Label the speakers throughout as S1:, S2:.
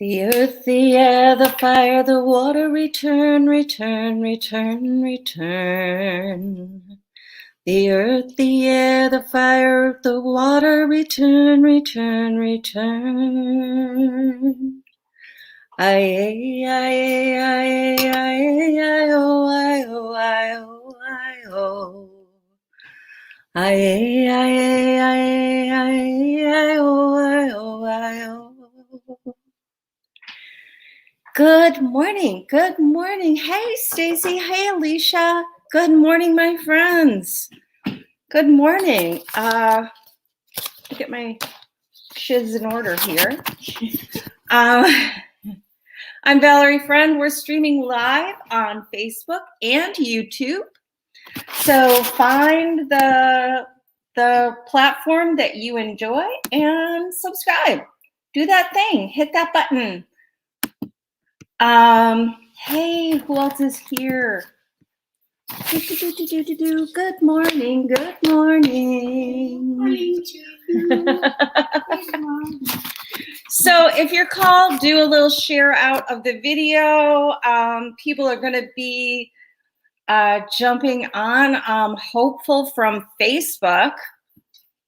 S1: The earth, the air, the fire, the water, return, return, return, return. The earth, the air, the fire, the water, return, return, return. Aye, aye, aye, aye, aye, oh, aye, oh, aye, oh, aye, oh. Aye, aye, aye, aye, aye, oh, aye, oh, aye, oh. Good morning. Good morning. Hey, Stacy. Hey, Alicia. Good morning, my friends. Good morning. Get my shiz in order here. I'm Valerie Friend. We're streaming live on Facebook and YouTube. So find the platform that you enjoy and subscribe. Do that thing. Hit that button. Hey, who else is here? Good morning. Good morning. So if you're called, do a little share out of the video. People are going to be jumping on. Hopeful from Facebook.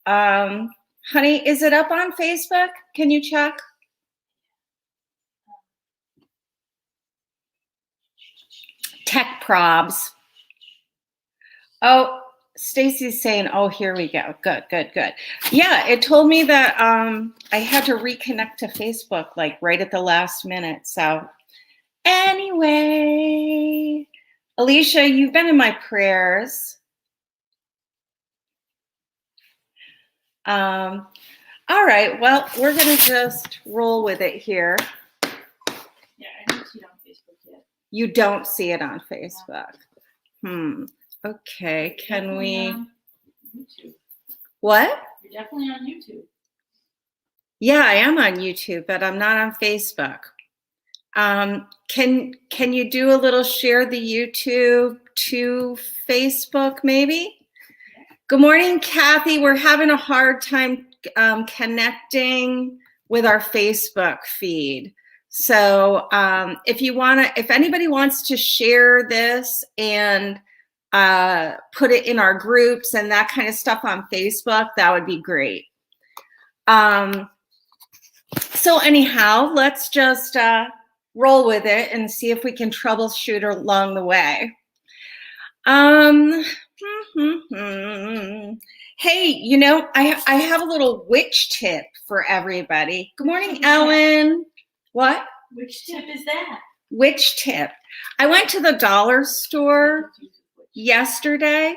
S1: Honey, is it up on Facebook? Can you check? Tech probs. Oh, Stacy's saying, oh, here we go. Good, good, good. Yeah, it told me that I had to reconnect to Facebook like right at the last minute. So anyway, Alicia, you've been in my prayers. All right, well, we're going to just roll with it here.
S2: Yeah, I don't see it on Facebook yet.
S1: You don't see it on Facebook. Okay, can we?
S2: YouTube.
S1: What?
S2: You're definitely on YouTube.
S1: Yeah, I am on YouTube, but I'm not on Facebook. Can you do a little share the YouTube to Facebook, maybe? Yeah. Good morning, Kathy. We're having a hard time connecting with our Facebook feed. So if anybody wants to share this and put it in our groups and that kind of stuff on Facebook, that would be great. So anyhow, let's just roll with it and see if we can troubleshoot along the way. Hey, you know, I have a little witch tip for everybody. Good morning, Ellen. What?
S2: Which tip is that?
S1: Witch tip. I went to the dollar store yesterday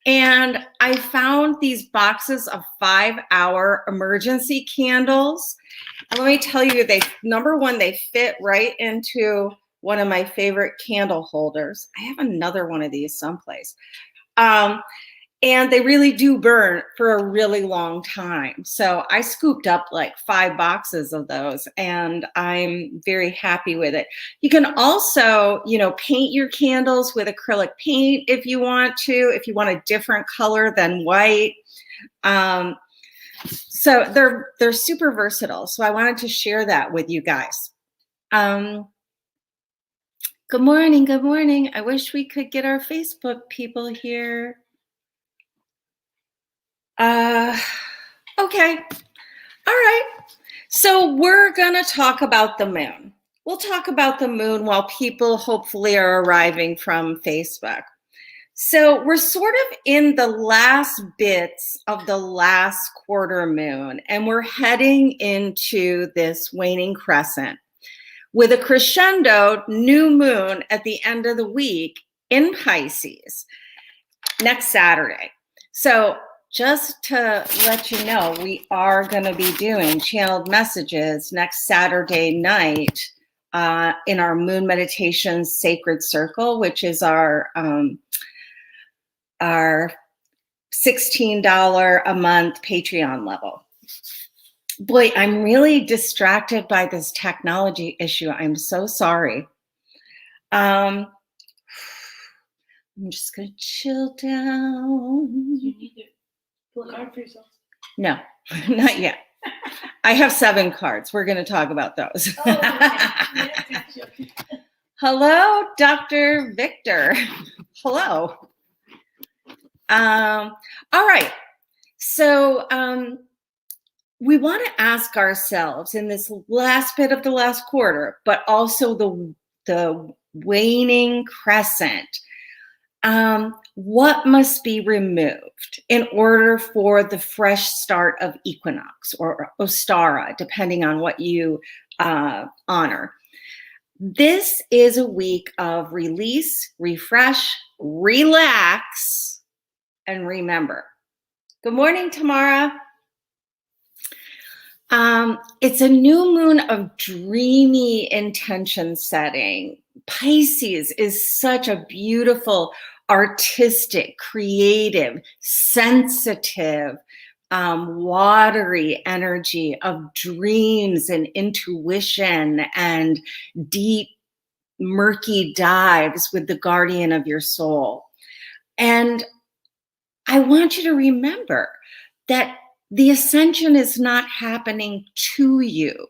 S1: and I found these boxes of 5-hour emergency candles. And let me tell you, number one, they fit right into one of my favorite candle holders. I have another one of these someplace. And they really do burn for a really long time. So I scooped up like 5 boxes of those and I'm very happy with it. You can also, you know, paint your candles with acrylic paint if you want to, if you want a different color than white. So they're super versatile. So I wanted to share that with you guys. Good morning, good morning. I wish we could get our Facebook people here. Okay. All right. So we're going to talk about the moon. We'll talk about the moon while people hopefully are arriving from Facebook. So we're sort of in the last bits of the last quarter moon, and we're heading into this waning crescent with a crescendo new moon at the end of the week in Pisces next Saturday. So just to let you know, we are going to be doing channeled messages next Saturday night in our Moon Meditation Sacred Circle, which is our $16 a month Patreon level. Boy, I'm really distracted by this technology issue. I'm so sorry. I'm just going to chill down.
S2: You need to pull a card for yourself.
S1: No, not yet. I have 7 cards. We're going to talk about those.
S2: Oh, okay. Yeah, gotcha.
S1: Hello, Dr. Victor. Hello. All right. So we want to ask ourselves in this last bit of the last quarter, but also the waning crescent, what must be removed in order for the fresh start of equinox or Ostara, depending on what you honor. This is a week of release, refresh, relax, and remember. Good morning, Tamara. It's a new moon of dreamy intention setting. Pisces is such a beautiful, artistic, creative, sensitive, watery energy of dreams and intuition and deep, murky dives with the guardian of your soul. And I want you to remember that the ascension is not happening to you.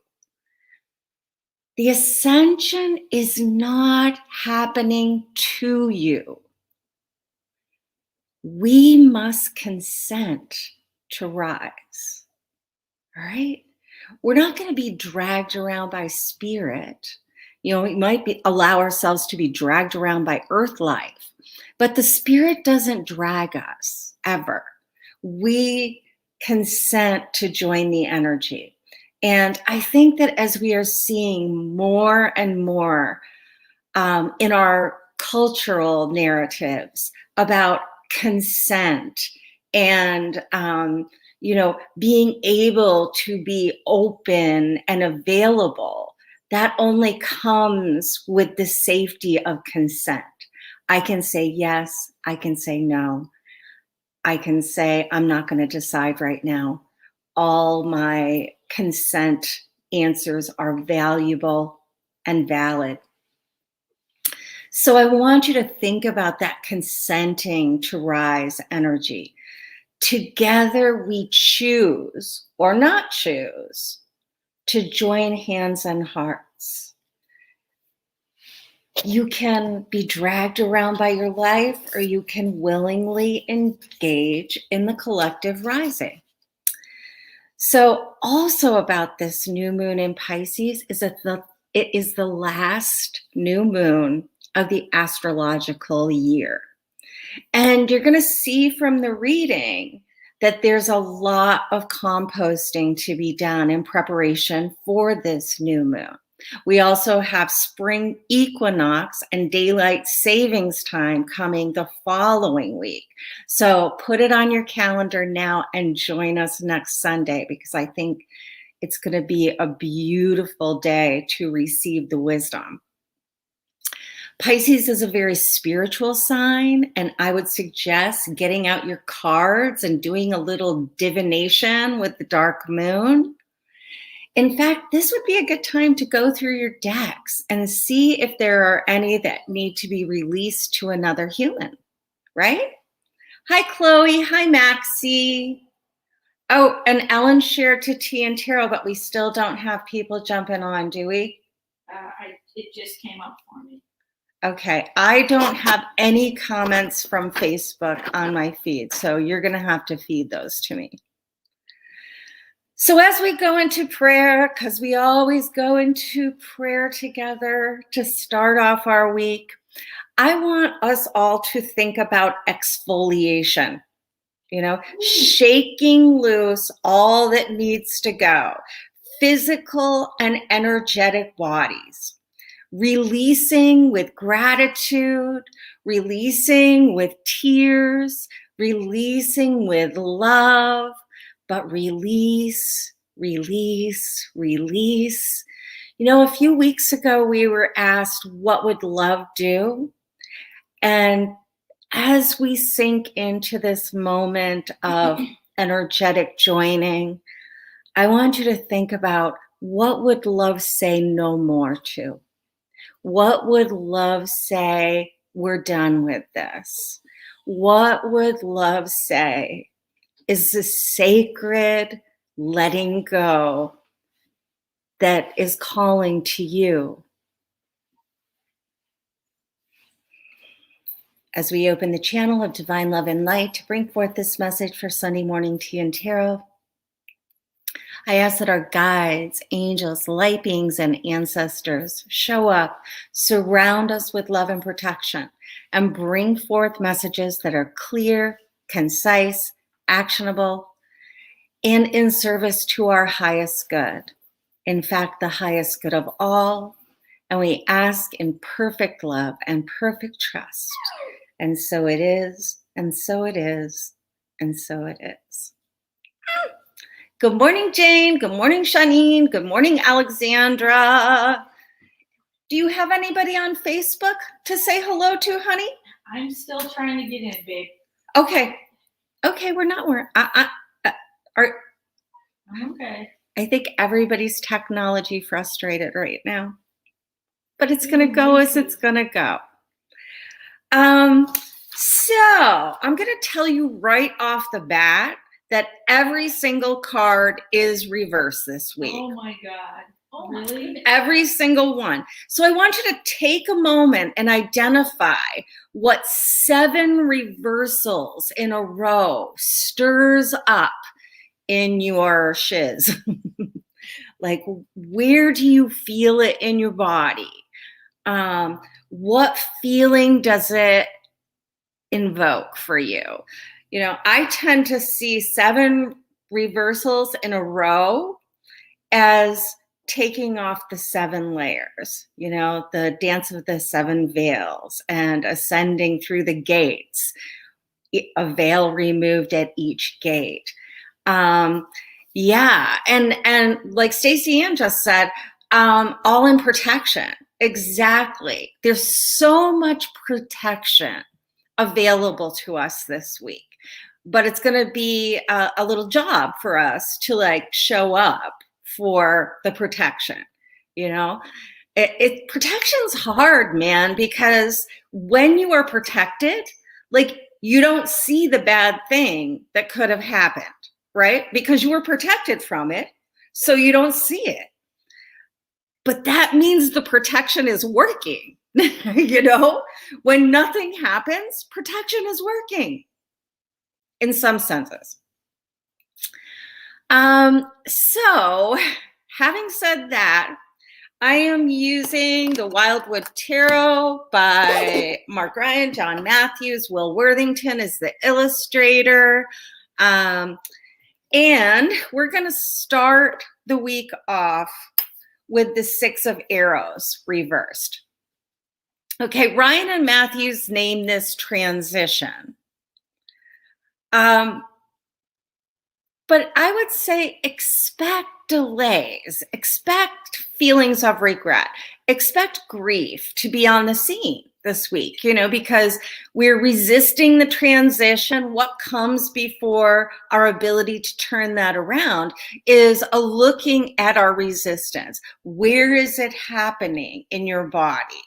S1: The ascension is not happening to you. We must consent to rise. All right? We're not going to be dragged around by spirit. You know, we might allow ourselves to be dragged around by earth life, but the spirit doesn't drag us ever. We consent to join the energy. And I think that as we are seeing more and more in our cultural narratives about consent and being able to be open and available, that only comes with the safety of consent. I can say yes, I can say no. I can say I'm not going to decide right now. All my consent answers are valuable and valid. So I want you to think about that consenting to rise energy. Together we choose or not choose to join hands and hearts. You can be dragged around by your life, or you can willingly engage in the collective rising. So also about this new moon in Pisces is that it is the last new moon of the astrological year. And you're going to see from the reading that there's a lot of composting to be done in preparation for this new moon. We also have spring equinox and daylight savings time coming the following week. So put it on your calendar now and join us next Sunday, because I think it's going to be a beautiful day to receive the wisdom. Pisces is a very spiritual sign, and I would suggest getting out your cards and doing a little divination with the dark moon. In fact, this would be a good time to go through your decks and see if there are any that need to be released to another human, right? Hi, Chloe. Hi, Maxie. Oh, and Ellen shared to T and Tarot, but we still don't have people jumping on, do we?
S2: It just came up for me.
S1: Okay, I don't have any comments from Facebook on my feed, so you're going to have to feed those to me. So as we go into prayer, because we always go into prayer together to start off our week, I want us all to think about exfoliation, shaking loose all that needs to go, physical and energetic bodies, releasing with gratitude, releasing with tears, releasing with love, but release, release, release. A few weeks ago, we were asked, what would love do? And as we sink into this moment of energetic joining, I want you to think about, what would love say no more to? What would love say, we're done with this? What would love say is the sacred letting go that is calling to you. As we open the channel of divine love and light to bring forth this message for Sunday morning tea and tarot, I ask that our guides, angels, light beings, and ancestors show up, surround us with love and protection, and bring forth messages that are clear, concise, actionable, and in service to our highest good. In fact, the highest good of all. And we ask in perfect love and perfect trust. And so it is, and so it is, and so it is. Good morning, Jane. Good morning, Shanine. Good morning, Alexandra. Do you have anybody on Facebook to say hello to, honey?
S2: I'm still trying to get in, babe.
S1: Okay. Okay, we're not.
S2: I'm okay.
S1: I think everybody's technology frustrated right now. But it's going to go as it's going to go. So I'm going to tell you right off the bat that every single card is reversed this week.
S2: Oh my God. Oh, really?
S1: Every single one. So I want you to take a moment and identify what 7 reversals in a row stirs up in your shiz. Like, where do you feel it in your body? What feeling does it invoke for you? You know, I tend to see 7 reversals in a row as taking off the 7 layers, you know, the dance of the 7 veils and ascending through the gates, a veil removed at each gate. Yeah, and like Stacey Ann just said, all in protection. Exactly. There's so much protection available to us this week, but it's going to be a little job for us to like show up for the protection. You know, protection's hard, man, because when you are protected, like you don't see the bad thing that could have happened, right? Because you were protected from it, so you don't see it. But that means the protection is working. You know, when nothing happens, protection is working in some senses. So having said that, I am using the Wildwood Tarot by Mark Ryan, John Matthews, Will Worthington is the illustrator. And we're going to start the week off with the 6 of Arrows reversed. Okay, Ryan and Matthews named this transition. But I would say expect delays, expect feelings of regret, expect grief to be on the scene this week, you know, because we're resisting the transition. What comes before our ability to turn that around is a looking at our resistance. Where is it happening in your body?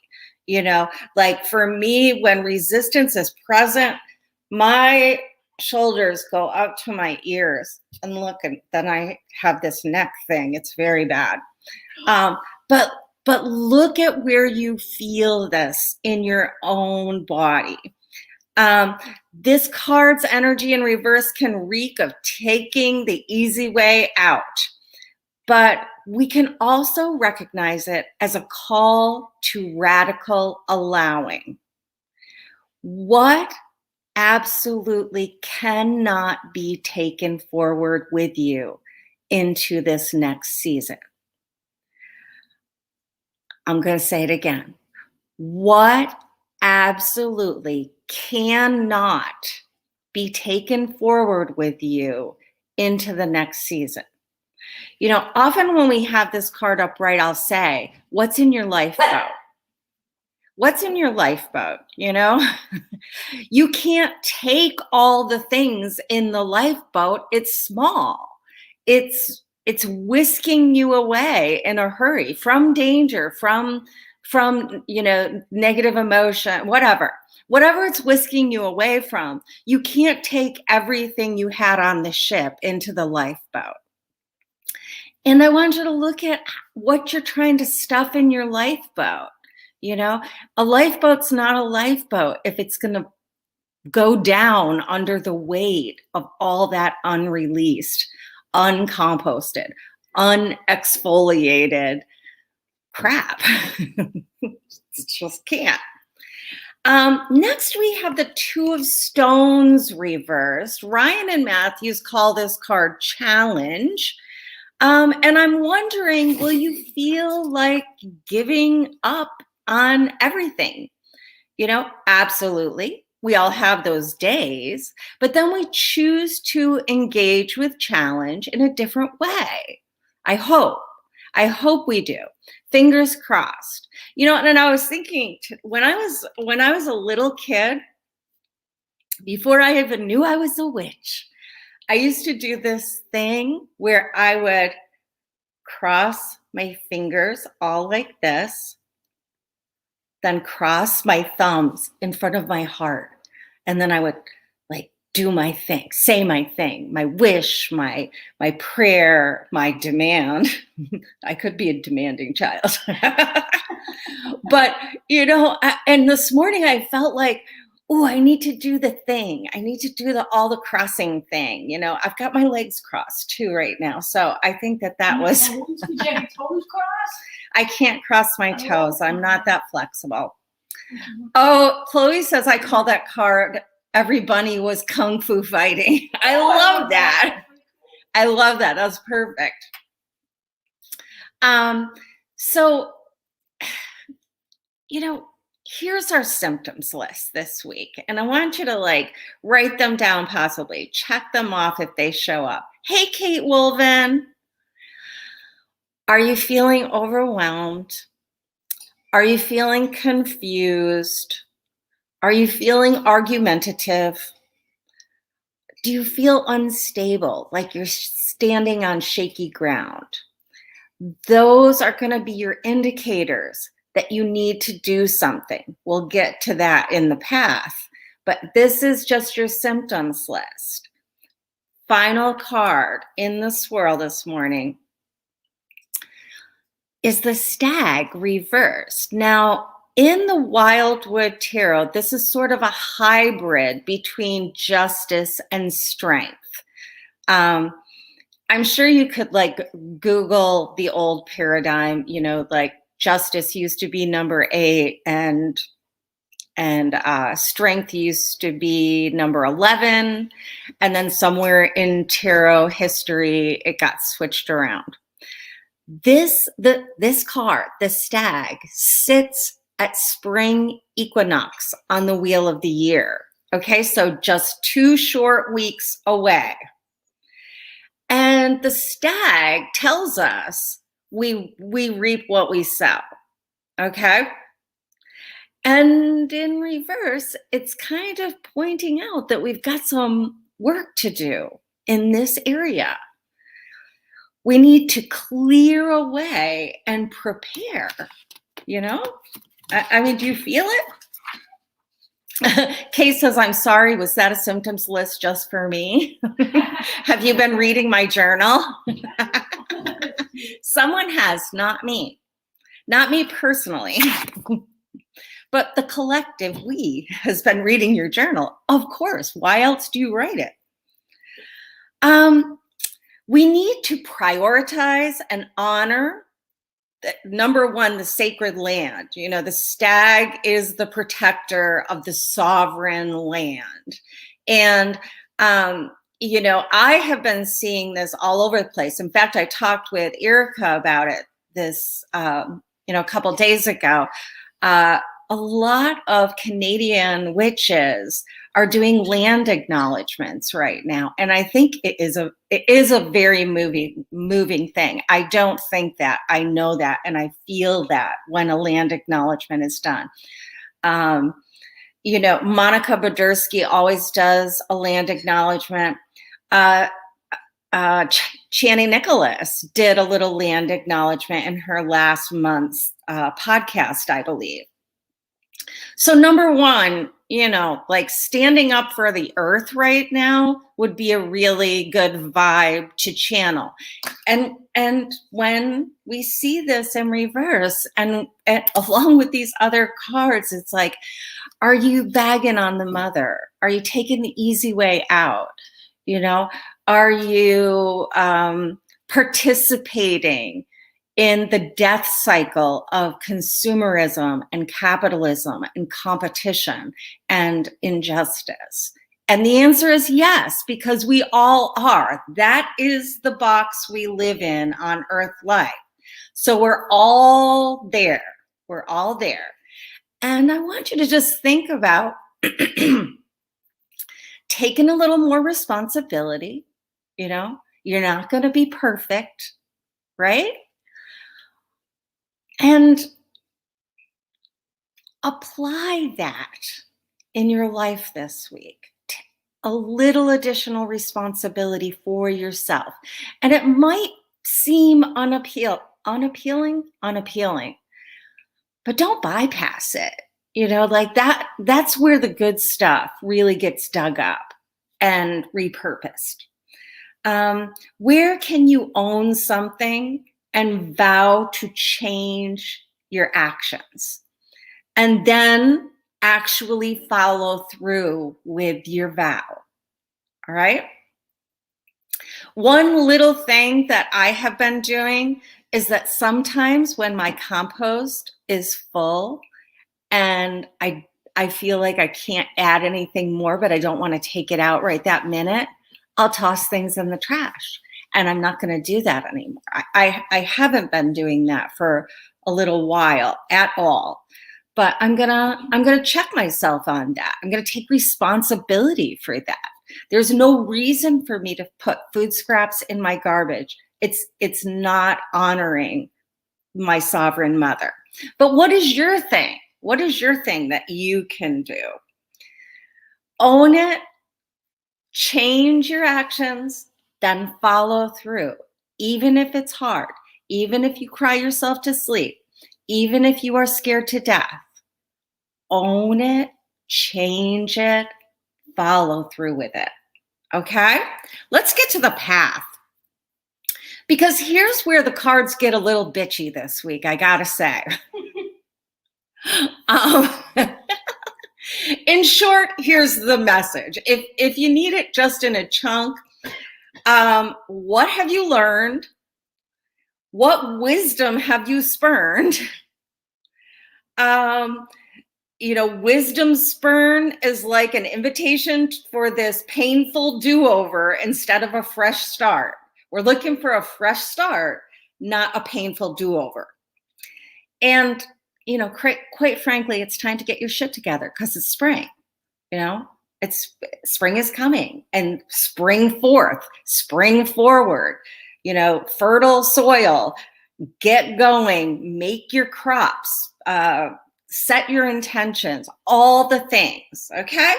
S1: You know, like for me, when resistance is present, my shoulders go up to my ears, and look, and then I have this neck thing. It's very bad. But look at where you feel this in your own body. This card's energy in reverse can reek of taking the easy way out, but we can also recognize it as a call to radical allowing. What absolutely cannot be taken forward with you into this next season? I'm going to say it again. What absolutely cannot be taken forward with you into the next season? You know, often when we have this card upright, I'll say, what's in your lifeboat? What's in your lifeboat? You know, you can't take all the things in the lifeboat. It's small. It's whisking you away in a hurry from danger, from you know, negative emotion, whatever it's whisking you away from. You can't take everything you had on the ship into the lifeboat. And I want you to look at what you're trying to stuff in your lifeboat. You know, a lifeboat's not a lifeboat if it's going to go down under the weight of all that unreleased, uncomposted, unexfoliated crap. It just can't. Next, we have the Two of Stones reversed. Ryan and Matthews call this card Challenge. And I'm wondering, will you feel like giving up on everything? You know, absolutely. We all have those days, but then we choose to engage with challenge in a different way. I hope we do. Fingers crossed. You know, and I was thinking when I was a little kid, before I even knew I was a witch, I used to do this thing where I would cross my fingers all like this, then cross my thumbs in front of my heart. And then I would like do my thing, say my thing, my wish, my prayer, my demand. I could be a demanding child. But, you know, and this morning I felt like, oh, I need to do the thing. I need to do all the crossing thing. You know, I've got my legs crossed too right now. So I think that was.
S2: Did you have your toes crossed?
S1: I can't cross my toes. I'm not that flexible. Oh, Chloe says I call that card Every Bunny Was Kung Fu Fighting. I love that. I love that. That's perfect. So, you know, here's our symptoms list this week. And I want you to like write them down, possibly check them off if they show up. Hey, Kate Wolven. Are you feeling overwhelmed? Are you feeling confused? Are you feeling argumentative? Do you feel unstable, like you're standing on shaky ground? Those are going to be your indicators that you need to do something. We'll get to that in the path, but this is just your symptoms list. Final card in the swirl this morning is the Stag reversed. Now, in the Wildwood Tarot, this is sort of a hybrid between justice and strength. I'm sure you could like Google the old paradigm, you know, like justice used to be number 8 and strength used to be number 11. And then somewhere in tarot history, it got switched around. This card, the Stag, sits at spring equinox on the wheel of the year. Okay, so just 2 short weeks away. And the Stag tells us we reap what we sow. Okay? And in reverse, it's kind of pointing out that we've got some work to do in this area. We need to clear away and prepare, you know? I mean, do you feel it? Kay says, I'm sorry, was that a symptoms list just for me? Have you been reading my journal? Someone has, not me. Not me personally. But the collective we has been reading your journal. Of course, why else do you write it? We need to prioritize and honor, number one, the sacred land. You know, the Stag is the protector of the sovereign land. And, you know, I have been seeing this all over the place. In fact, I talked with Erica about it this, you know, a couple of days ago. A lot of Canadian witches are doing land acknowledgements right now, and I think it is a very moving thing. I don't think that. I know that, and I feel that when a land acknowledgement is done. You know, Monica Bodursky always does a land acknowledgement. Channing Nicholas did a little land acknowledgement in her last month's podcast, I believe. So number one, like standing up for the earth right now would be a really good vibe to channel. And when we see this in reverse and along with these other cards, it's like, are you bagging on the mother? Are you taking the easy way out? Are you participating in the death cycle of consumerism and capitalism and competition and injustice? And the answer is yes, because we all are. That is the box we live in on Earth life. So we're all there. We're all there. And I want you to just think about taking a little more responsibility. You're not going to be perfect, right? And apply that in your life this week. A little additional responsibility for yourself. And it might seem unappealing, but don't bypass it. Like that's where the good stuff really gets dug up and repurposed. Where can you own something and vow to change your actions? And then actually follow through with your vow. All right. One little thing that I have been doing is that sometimes when my compost is full and I feel like I can't add anything more, but I don't want to take it out right that minute, I'll toss things in the trash. And I'm not going to do that anymore. I haven't been doing that for a little while at all. But I'm gonna check myself on that. I'm gonna take responsibility for that. There's no reason for me to put food scraps in my garbage. It's not honoring my sovereign mother. But what is your thing? What is your thing that you can do? Own it, change your actions, then follow through. Even if it's hard, even if you cry yourself to sleep, even if you are scared to death. Own it, change it, follow through with it. Okay? Let's get to the path. Because here's where the cards get a little bitchy this week, I gotta say. In short, here's the message. If you need it just in a chunk, what have you learned? What wisdom have you spurned? Wisdom spurn is like an invitation for this painful do-over instead of a fresh start. We're looking for a fresh start, not a painful do-over. And, quite frankly, it's time to get your shit together because it's spring. Spring is coming, and spring forth, spring forward, fertile soil, get going, make your crops, set your intentions, all the things, okay?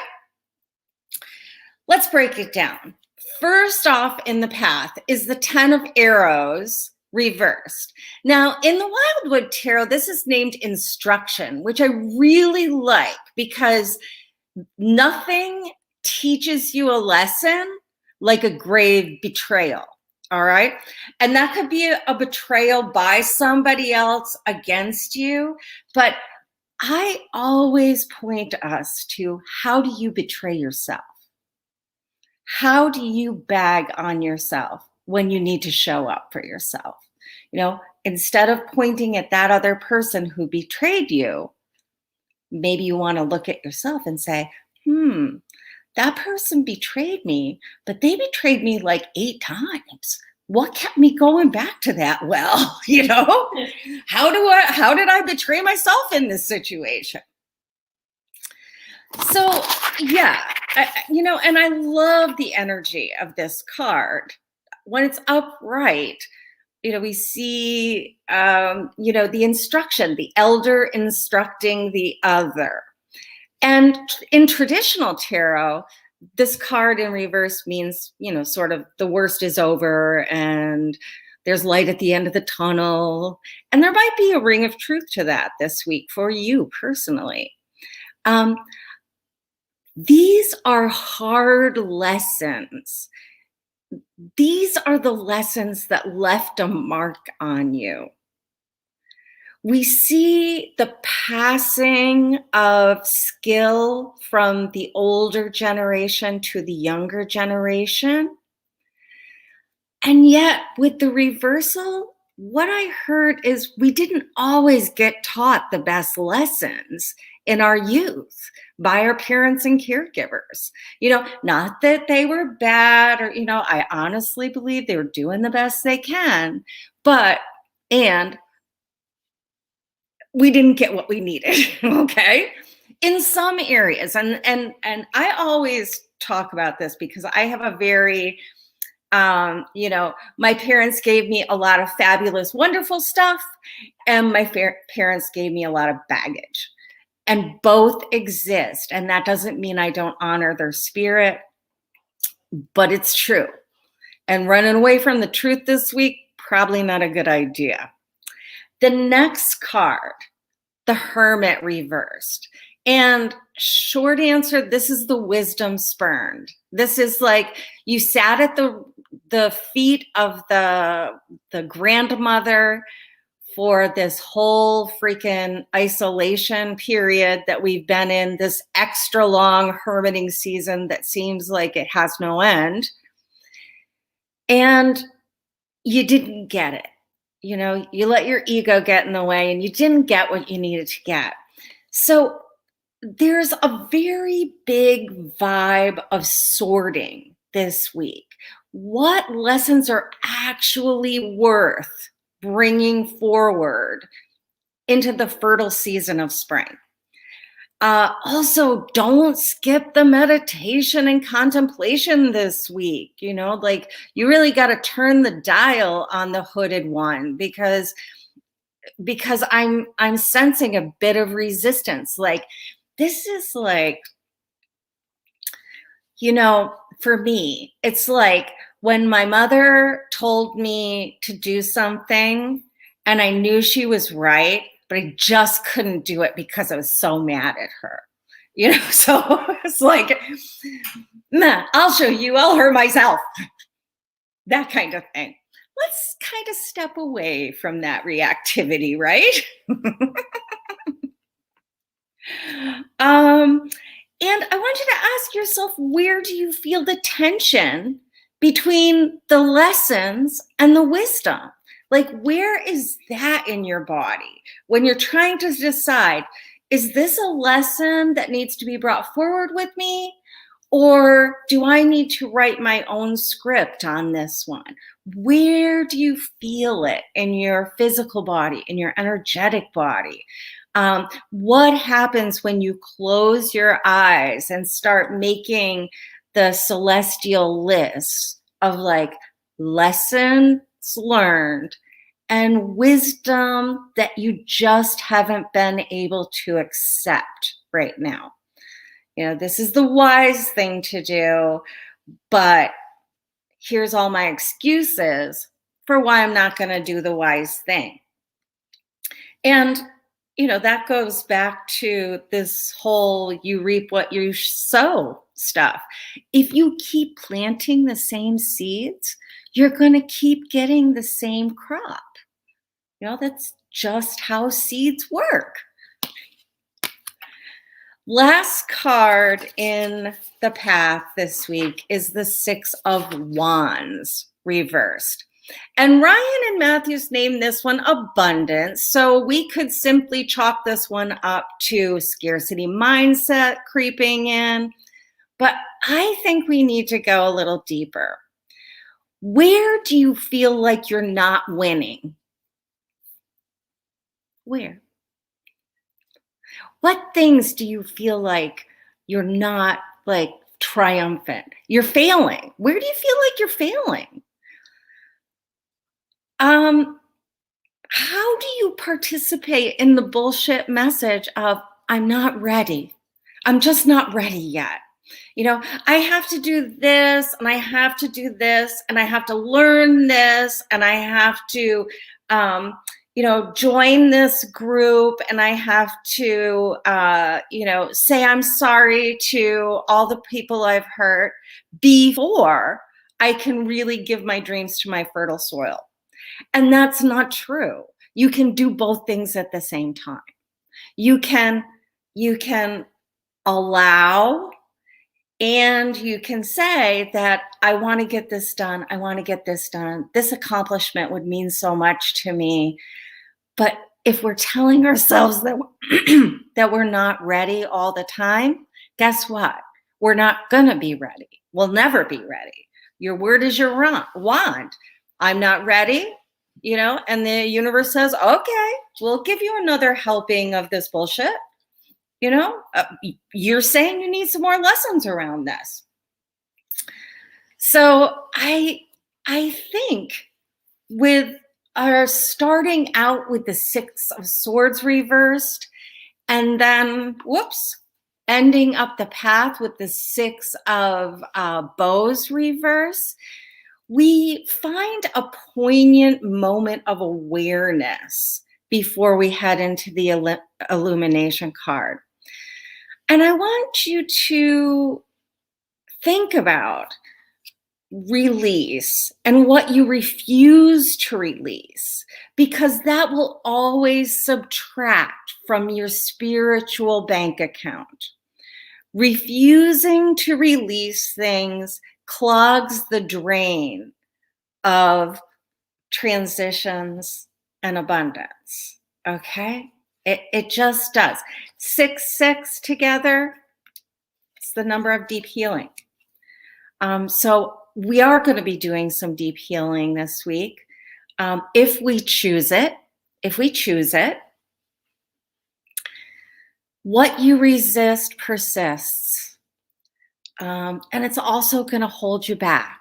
S1: Let's break it down. First off in the path is the 10 of arrows reversed. Now, in the Wildwood Tarot, this is named instruction, which I really like because nothing teaches you a lesson like a grave betrayal. All right. And that could be a betrayal by somebody else against you, but I always point us to, how do you betray yourself? How do you bag on yourself when you need to show up for yourself? Instead of pointing at that other person who betrayed you, maybe you want to look at yourself and say, that person betrayed me, but they betrayed me like 8 times. What kept me going back to that well? How did I betray myself in this situation? So yeah, and I love the energy of this card. When it's upright, we see, the instruction, the elder instructing the other. And in traditional tarot, this card in reverse means, sort of the worst is over and there's light at the end of the tunnel. And there might be a ring of truth to that this week for you personally. Um, these are hard lessons. These are the lessons that left a mark on you. We see the passing of skill from the older generation to the younger generation. And yet, with the reversal, what I heard is we didn't always get taught the best lessons in our youth by our parents and caregivers. Not that they were bad or, I honestly believe they were doing the best they can, and we didn't get what we needed, okay? In some areas, and I always talk about this because I have a very my parents gave me a lot of fabulous, wonderful stuff, and my parents gave me a lot of baggage. And both exist. And that doesn't mean I don't honor their spirit, but it's true. And running away from the truth this week, probably not a good idea. The next card, the Hermit reversed. And short answer, this is the wisdom spurned. This is like you sat at the feet of the grandmother for this whole freaking isolation period that we've been in, this extra long hermiting season that seems like it has no end. And you didn't get it. You let your ego get in the way and you didn't get what you needed to get. So there's a very big vibe of sorting this week. What lessons are actually worth bringing forward into the fertile season of spring? Also, don't skip the meditation and contemplation this week. You really got to turn the dial on the hooded one because I'm sensing a bit of resistance. Like, this is like, for me, it's like when my mother told me to do something and I knew she was right, but I just couldn't do it because I was so mad at her. So it's like, nah, I'll show you, I'll hurt myself. That kind of thing. Let's kind of step away from that reactivity, right? And I want you to ask yourself, where do you feel the tension between the lessons and the wisdom? Like, where is that in your body when you're trying to decide, is this a lesson that needs to be brought forward with me? Or do I need to write my own script on this one? Where do you feel it in your physical body, in your energetic body? What happens when you close your eyes and start making the celestial list of like lessons learned and wisdom that you just haven't been able to accept right now? This is the wise thing to do, but here's all my excuses for why I'm not going to do the wise thing. And that goes back to this whole you reap what you sow stuff. If you keep planting the same seeds, you're going to keep getting the same crop. That's just how seeds work. Last card in the path this week is the Six of Wands reversed. And Ryan and Matthews named this one abundance. So we could simply chalk this one up to scarcity mindset creeping in. But I think we need to go a little deeper. Where do you feel like you're not winning? Where? What things do you feel like you're not like triumphant? You're failing. Where do you feel like you're failing? How do you participate in the bullshit message of, I'm not ready. I'm just not ready yet. I have to do this and I have to do this and I have to learn this and I have to, join this group and I have to, say I'm sorry to all the people I've hurt before I can really give my dreams to my fertile soil. And that's not true. You can do both things at the same time. You can allow, and you can say that I want to get this done. I want to get this done. This accomplishment would mean so much to me. But if we're telling ourselves that that we're not ready all the time, guess what? We're not going to be ready. We'll never be ready. Your word is your wand. I'm not ready, and the universe says, okay, we'll give you another helping of this bullshit. You're saying you need some more lessons around this. So I think with our starting out with the Six of Swords reversed, and then ending up the path with the Six of Bows reverse, we find a poignant moment of awareness before we head into the illumination card. And I want you to think about release and what you refuse to release, because that will always subtract from your spiritual bank account. Refusing to release things clogs the drain of transitions and abundance. Okay? It just does. 6 together, it's the number of deep healing. So we are going to be doing some deep healing this week. If we choose it. What you resist persists. And it's also going to hold you back.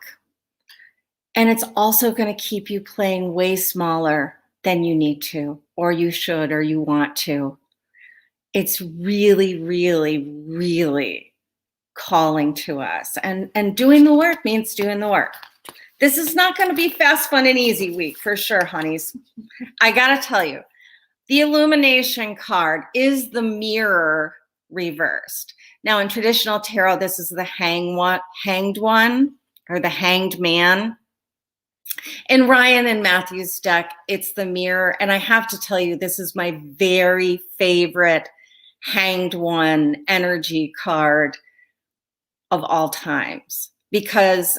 S1: And it's also going to keep you playing way smaller than you need to, or you should, or you want to. It's really, really, really calling to us. And doing the work means doing the work. This is not going to be fast, fun, and easy week for sure, honeys. I got to tell you, the illumination card is the Mirror reversed. Now, in traditional tarot, this is the hanged one, or the hanged man. In Ryan and Matthew's deck, it's the Mirror. And I have to tell you, this is my very favorite hanged one energy card of all times, because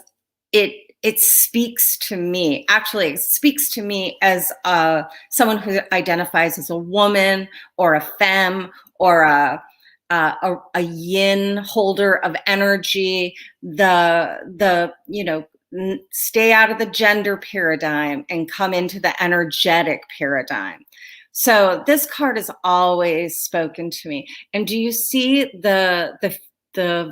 S1: it speaks to me. Actually, it speaks to me as someone who identifies as a woman or a femme or a yin holder of energy. Stay out of the gender paradigm and come into the energetic paradigm. So this card has always spoken to me. And do you see the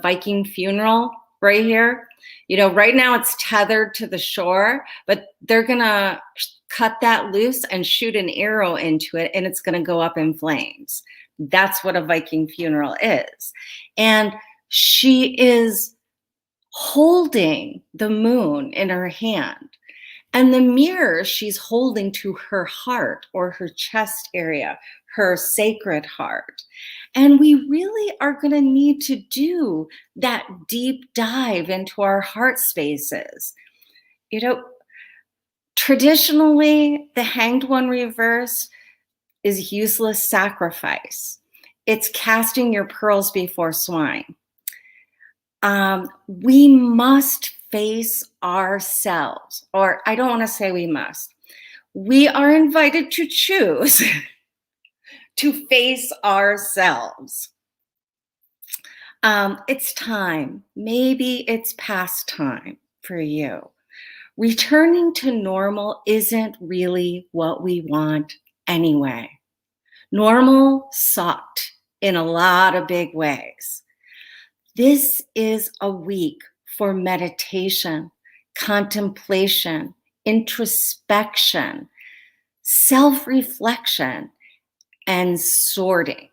S1: Viking funeral right here? Right now it's tethered to the shore, but they're gonna cut that loose and shoot an arrow into it, and it's gonna go up in flames. That's what a Viking funeral is. And she is holding the moon in her hand. And the mirror she's holding to her heart, or her chest area, her sacred heart. And we really are going to need to do that deep dive into our heart spaces. Traditionally, the hanged one reverse is useless sacrifice. It's casting your pearls before swine. We must face ourselves, or I don't want to say we must. We are invited to choose to face ourselves. It's time. Maybe it's past time for you. Returning to normal isn't really what we want anyway. Normal sucked in a lot of big ways. This is a week for meditation, contemplation, introspection, self-reflection, and sorting.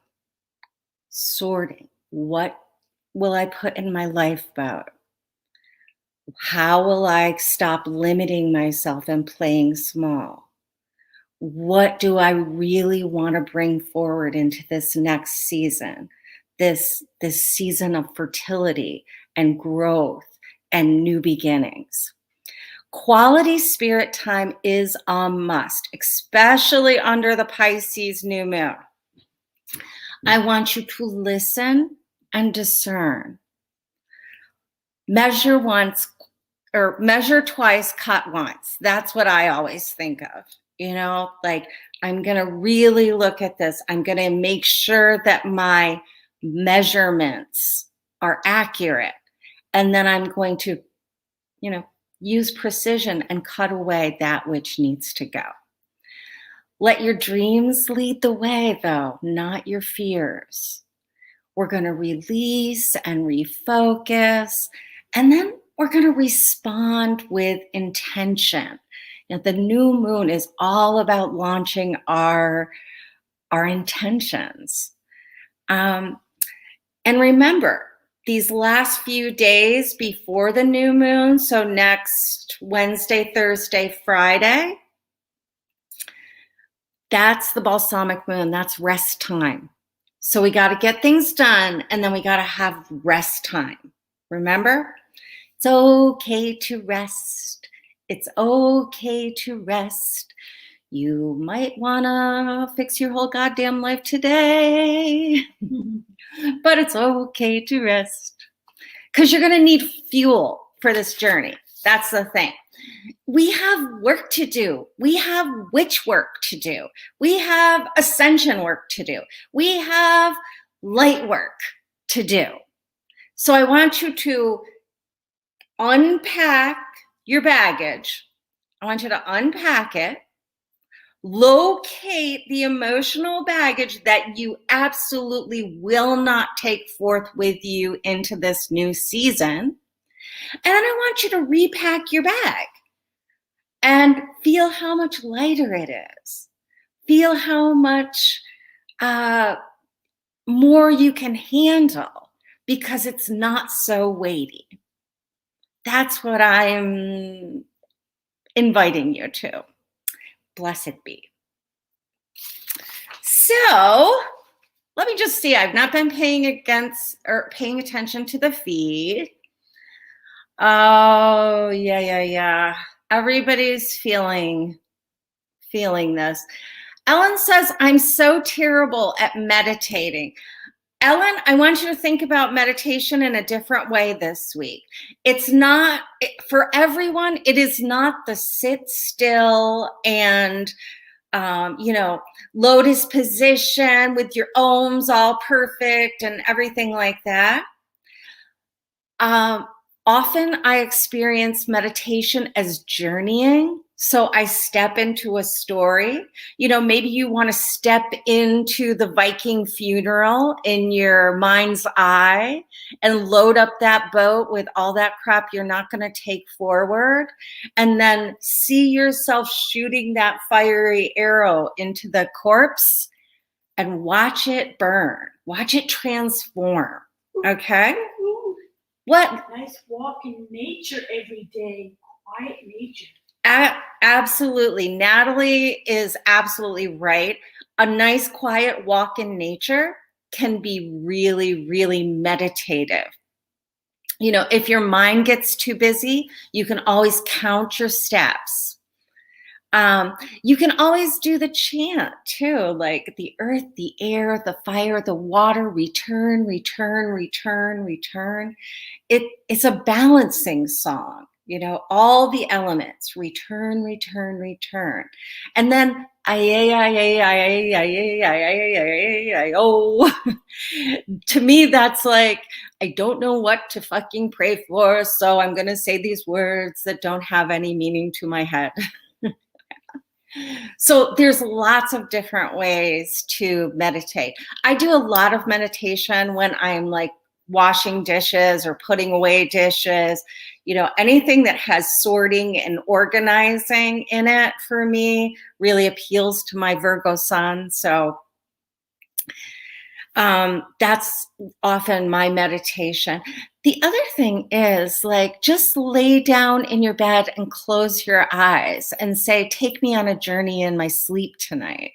S1: What will I put in my lifeboat? How will I stop limiting myself and playing small? What do I really want to bring forward into this next season? This season of fertility and growth and new beginnings. Quality spirit time is a must, especially under the Pisces new moon. I want you to listen and discern. Measure once or measure twice, cut once. That's what I always think of. You know, like I'm going to really look at this. I'm going to make sure that my measurements are accurate. And then I'm going to, use precision and cut away that which needs to go. Let your dreams lead the way, though, not your fears. We're going to release and refocus, and then we're going to respond with intention. The new moon is all about launching our intentions. And remember, these last few days before the new moon, so next Wednesday, Thursday, Friday, that's the balsamic moon. That's rest time. So we got to get things done, and then we got to have rest time. Remember? It's okay to rest. It's okay to rest. You might want to fix your whole goddamn life today, but it's okay to rest because you're going to need fuel for this journey. That's the thing. We have work to do. We have witch work to do. We have ascension work to do. We have light work to do. So I want you to unpack your baggage. I want you to unpack it, locate the emotional baggage that you absolutely will not take forth with you into this new season. And then I want you to repack your bag and feel how much lighter it is. Feel how much more you can handle because it's not so weighty. That's what I'm inviting you to. Blessed be. So let me just see. I've not been paying attention to the feed. Oh, yeah. Everybody's feeling this. Ellen says, I'm so terrible at meditating. Ellen, I want you to think about meditation in a different way this week. It's not, for everyone, it is not the sit still and, lotus position with your ohms all perfect and everything like that. Often I experience meditation as journeying. So I step into a story. Maybe you want to step into the Viking funeral in your mind's eye and load up that boat with all that crap you're not going to take forward. And then see yourself shooting that fiery arrow into the corpse and watch it burn. Watch it transform. Okay? What?
S2: Nice walk in nature every day. Quiet nature.
S1: Absolutely. Natalie is absolutely right. A nice quiet walk in nature can be really, really meditative. If your mind gets too busy, you can always count your steps. You can always do the chant too, like the earth, the air, the fire, the water, return, return, return, return. It's a balancing song. All the elements, return, return, return. And then, to me, that's like, I don't know what to fucking pray for, so I'm going to say these words that don't have any meaning to my head. So there's lots of different ways to meditate. I do a lot of meditation when I'm like washing dishes or putting away dishes, anything that has sorting and organizing in it for me really appeals to my Virgo sun. So That's often my meditation. The other thing is like just lay down in your bed and close your eyes and say, take me on a journey in my sleep tonight.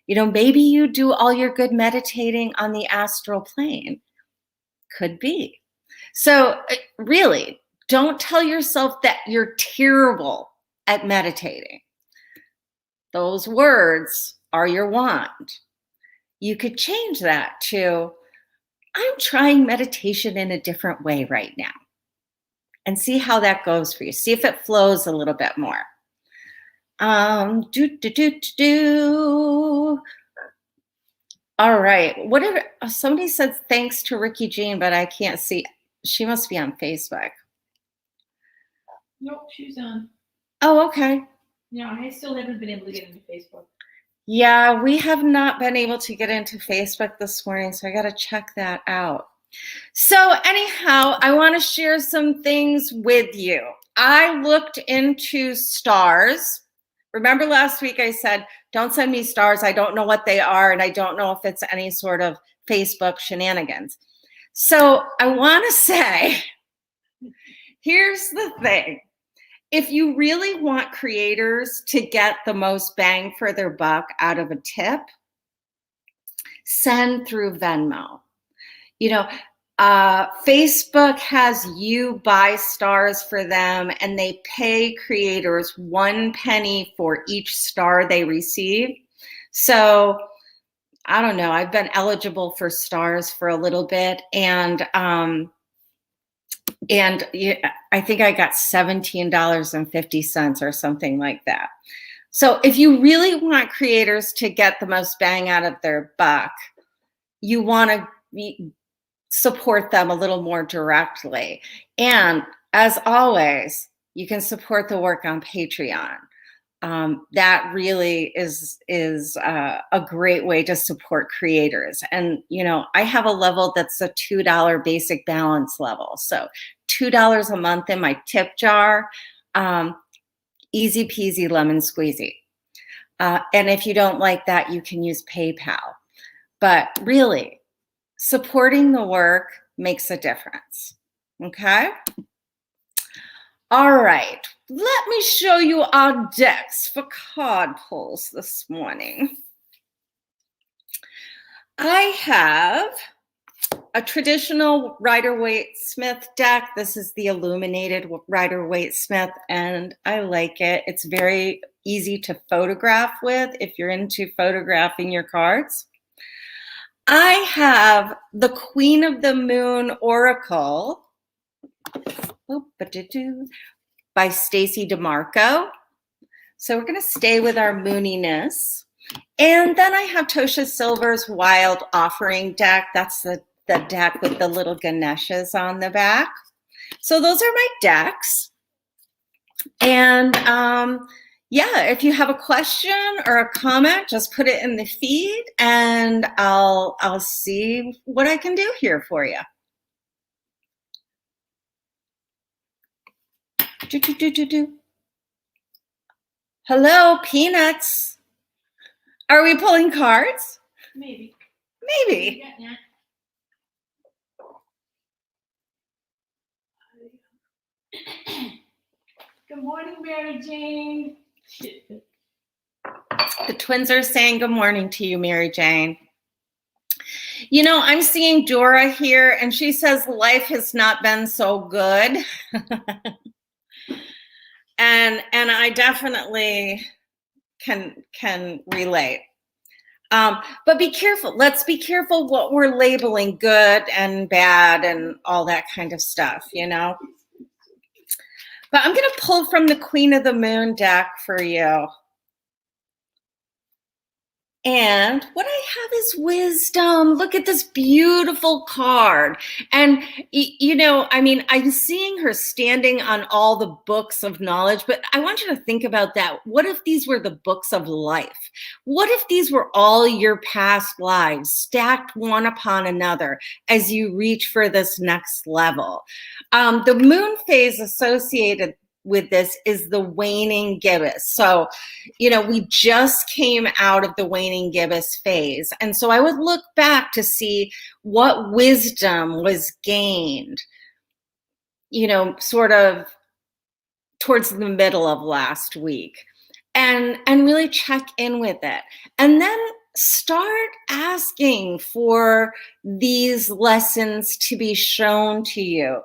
S1: Maybe you do all your good meditating on the astral plane. Could be. So, really, don't tell yourself that you're terrible at meditating. Those words are your wand. You could change that to, I'm trying meditation in a different way right now, and see how that goes for you. See if it flows a little bit more. Do, do, do, do, do. All right. Somebody said thanks to Ricky Jean, but I can't see. She must be on Facebook.
S2: Nope, she's on.
S1: Oh, okay.
S2: No, I still haven't been able to get into Facebook.
S1: Yeah, we have not been able to get into Facebook this morning, so I got to check that out. So anyhow, I want to share some things with you. I looked into stars. Remember last week I said, don't send me stars. I don't know what they are, and I don't know if it's any sort of Facebook shenanigans. So I want to say, here's the thing. If you really want creators to get the most bang for their buck out of a tip, send through Venmo. Facebook has you buy stars for them, and they pay creators 1 penny for each star they receive. So I don't know, I've been eligible for stars for a little bit, and I think I got $17.50 or something like that. So if you really want creators to get the most bang out of their buck, you want to support them a little more directly. And as always, you can support the work on Patreon. That really is a great way to support creators. And, I have a level that's a $2 basic balance level. So $2 a month in my tip jar, easy peasy lemon squeezy. And if you don't like that, you can use PayPal. But really, supporting the work makes a difference. Okay? All right. Let me show you our decks for card pulls this morning. I have a traditional Rider-Waite-Smith deck. This is the illuminated Rider-Waite-Smith, and I like it. It's very easy to photograph with if you're into photographing your cards. I have the Queen of the Moon Oracle by Stacy DeMarco. So we're going to stay with our mooniness. And then I have Tosha Silver's Wild Offering deck. That's the deck with the little Ganeshas on the back. So those are my decks. And yeah, if you have a question or a comment, just put it in the feed, and I'll see what I can do here for you. Hello, Peanuts. Are we pulling cards?
S2: Maybe.
S1: Maybe.
S2: Good morning, Mary Jane.
S1: The twins are saying good morning to you, Mary Jane. I'm seeing Dora here, and she says life has not been so good. and I definitely can relate. But be careful. Let's be careful what we're labeling good and bad and all that kind of stuff, But I'm going to pull from the Queen of the Moon deck for you. And what I have is wisdom. Look at this beautiful card. And, I'm seeing her standing on all the books of knowledge, but I want you to think about that. What if these were the books of life? What if these were all your past lives stacked one upon another as you reach for this next level? The moon phase associated with this is the waning gibbous. So, we just came out of the waning gibbous phase. And so I would look back to see what wisdom was gained, sort of towards the middle of last week, and really check in with it. And then start asking for these lessons to be shown to you.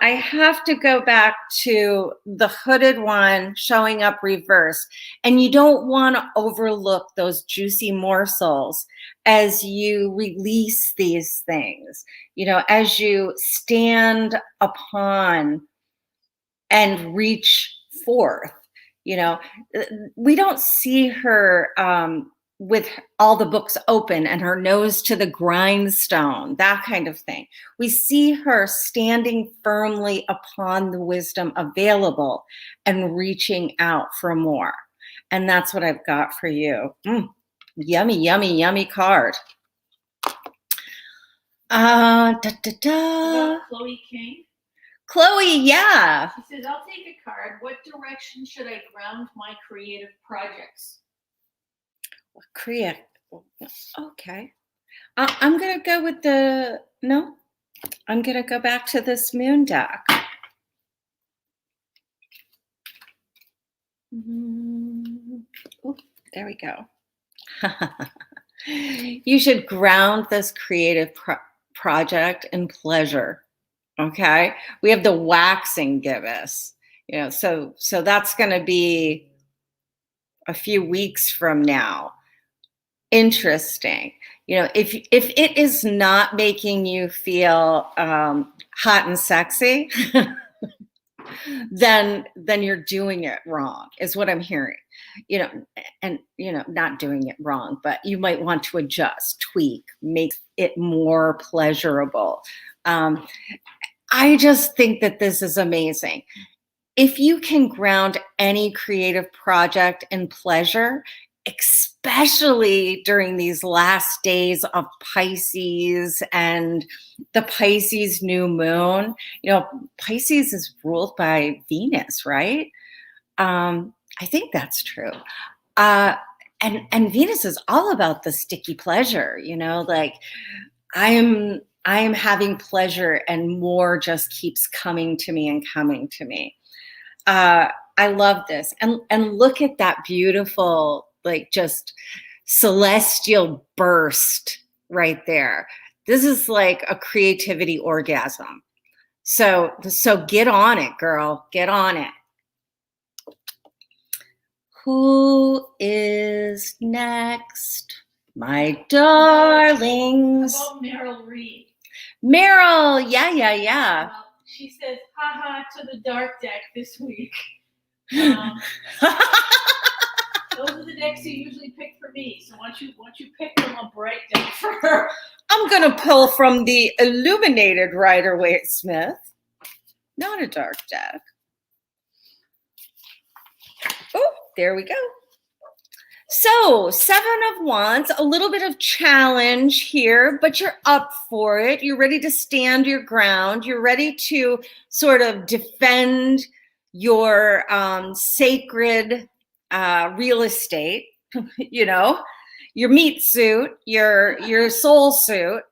S1: I have to go back to the hooded one showing up reverse. And you don't want to overlook those juicy morsels as you release these things, as you stand upon and reach forth. We don't see her with all the books open and her nose to the grindstone, that kind of thing. We see her standing firmly upon the wisdom available and reaching out for more. And that's what I've got for you. Yummy, yummy, yummy card.
S2: About Chloe King.
S1: Chloe, yeah.
S2: She says, I'll take a card. What direction should I ground my creative projects?
S1: Okay. I'm going to go with I'm going to go back to this moon deck. Oh, there we go. You should ground this creative project in pleasure. Okay. We have the waxing gibbous, so that's going to be a few weeks from now. Interesting. If it is not making you feel hot and sexy, then you're doing it wrong, is what I'm hearing. Not doing it wrong, but you might want to adjust, tweak, make it more pleasurable. I just think that this is amazing. If you can ground any creative project in pleasure, especially during these last days of Pisces and the Pisces new moon, Pisces is ruled by Venus, right? I think that's true. And Venus is all about the sticky pleasure, like I am having pleasure and more just keeps coming to me and coming to me. I love this. And look at that beautiful, just celestial burst right there. This is like a creativity orgasm. So get on it, girl. Get on it. Who is next? My darlings.
S2: How about Meryl Reed?
S1: Meryl, yeah.
S2: Well, she says, haha, to the dark deck this week. Those are the decks you usually pick for me. So once you pick from a bright deck for her.
S1: I'm going to pull from the illuminated Rider-Waite-Smith. Not a dark deck. Oh, there we go. So 7 of Wands, a little bit of challenge here, but you're up for it. You're ready to stand your ground. You're ready to sort of defend your sacred real estate, your meat suit, your soul suit.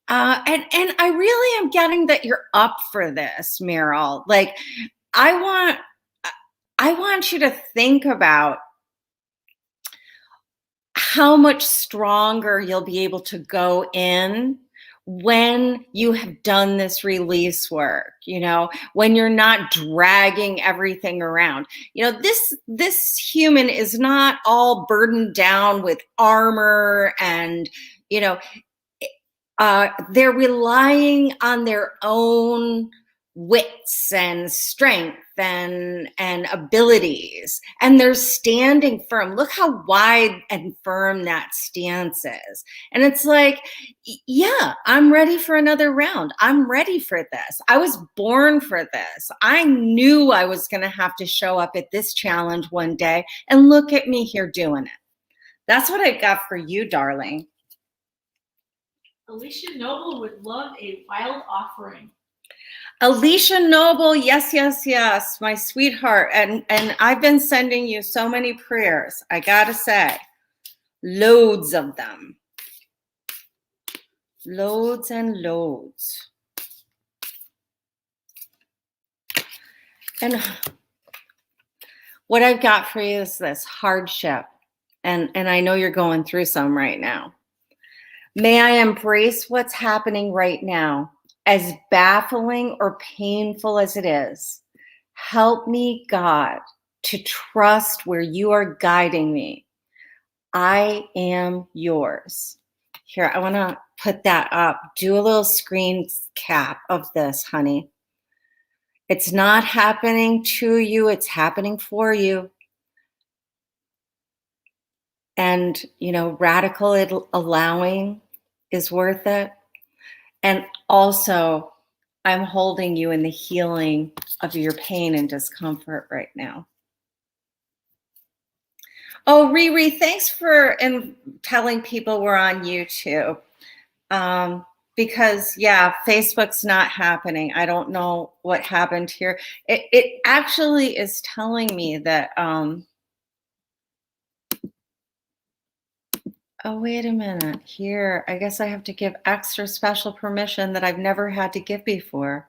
S1: And I really am getting that you're up for this, Meryl. Like, I want you to think about how much stronger you'll be able to go in when you have done this release work, when you're not dragging everything around. This human is not all burdened down with armor and, they're relying on their own wits and strength and abilities, and they're standing firm. Look how wide and firm that stance is. And it's like, yeah, I'm ready for another round. I'm ready for this. I was born for this. I knew I was going to have to show up at this challenge one day, and look at me here doing it. That's what I got for you, darling.
S2: Alicia Noble would love a wild offering.
S1: Alicia Noble, yes, yes, yes, my sweetheart. And I've been sending you so many prayers, I gotta say. Loads of them. Loads and loads. And what I've got for you is this hardship. And I know you're going through some right now. May I embrace what's happening right now, as baffling or painful as it is. Help me, God, to trust where you are guiding me. I am yours. Here, I want to put that up. Do a little screen cap of this, honey. It's not happening to you, it's happening for you. And, radical allowing is worth it. And also, I'm holding you in the healing of your pain and discomfort right now. Oh, Riri, thanks for telling people we're on YouTube. Because, yeah, Facebook's not happening. I don't know what happened here. It actually is telling me that, oh, wait a minute. Here, I guess I have to give extra special permission that I've never had to give before.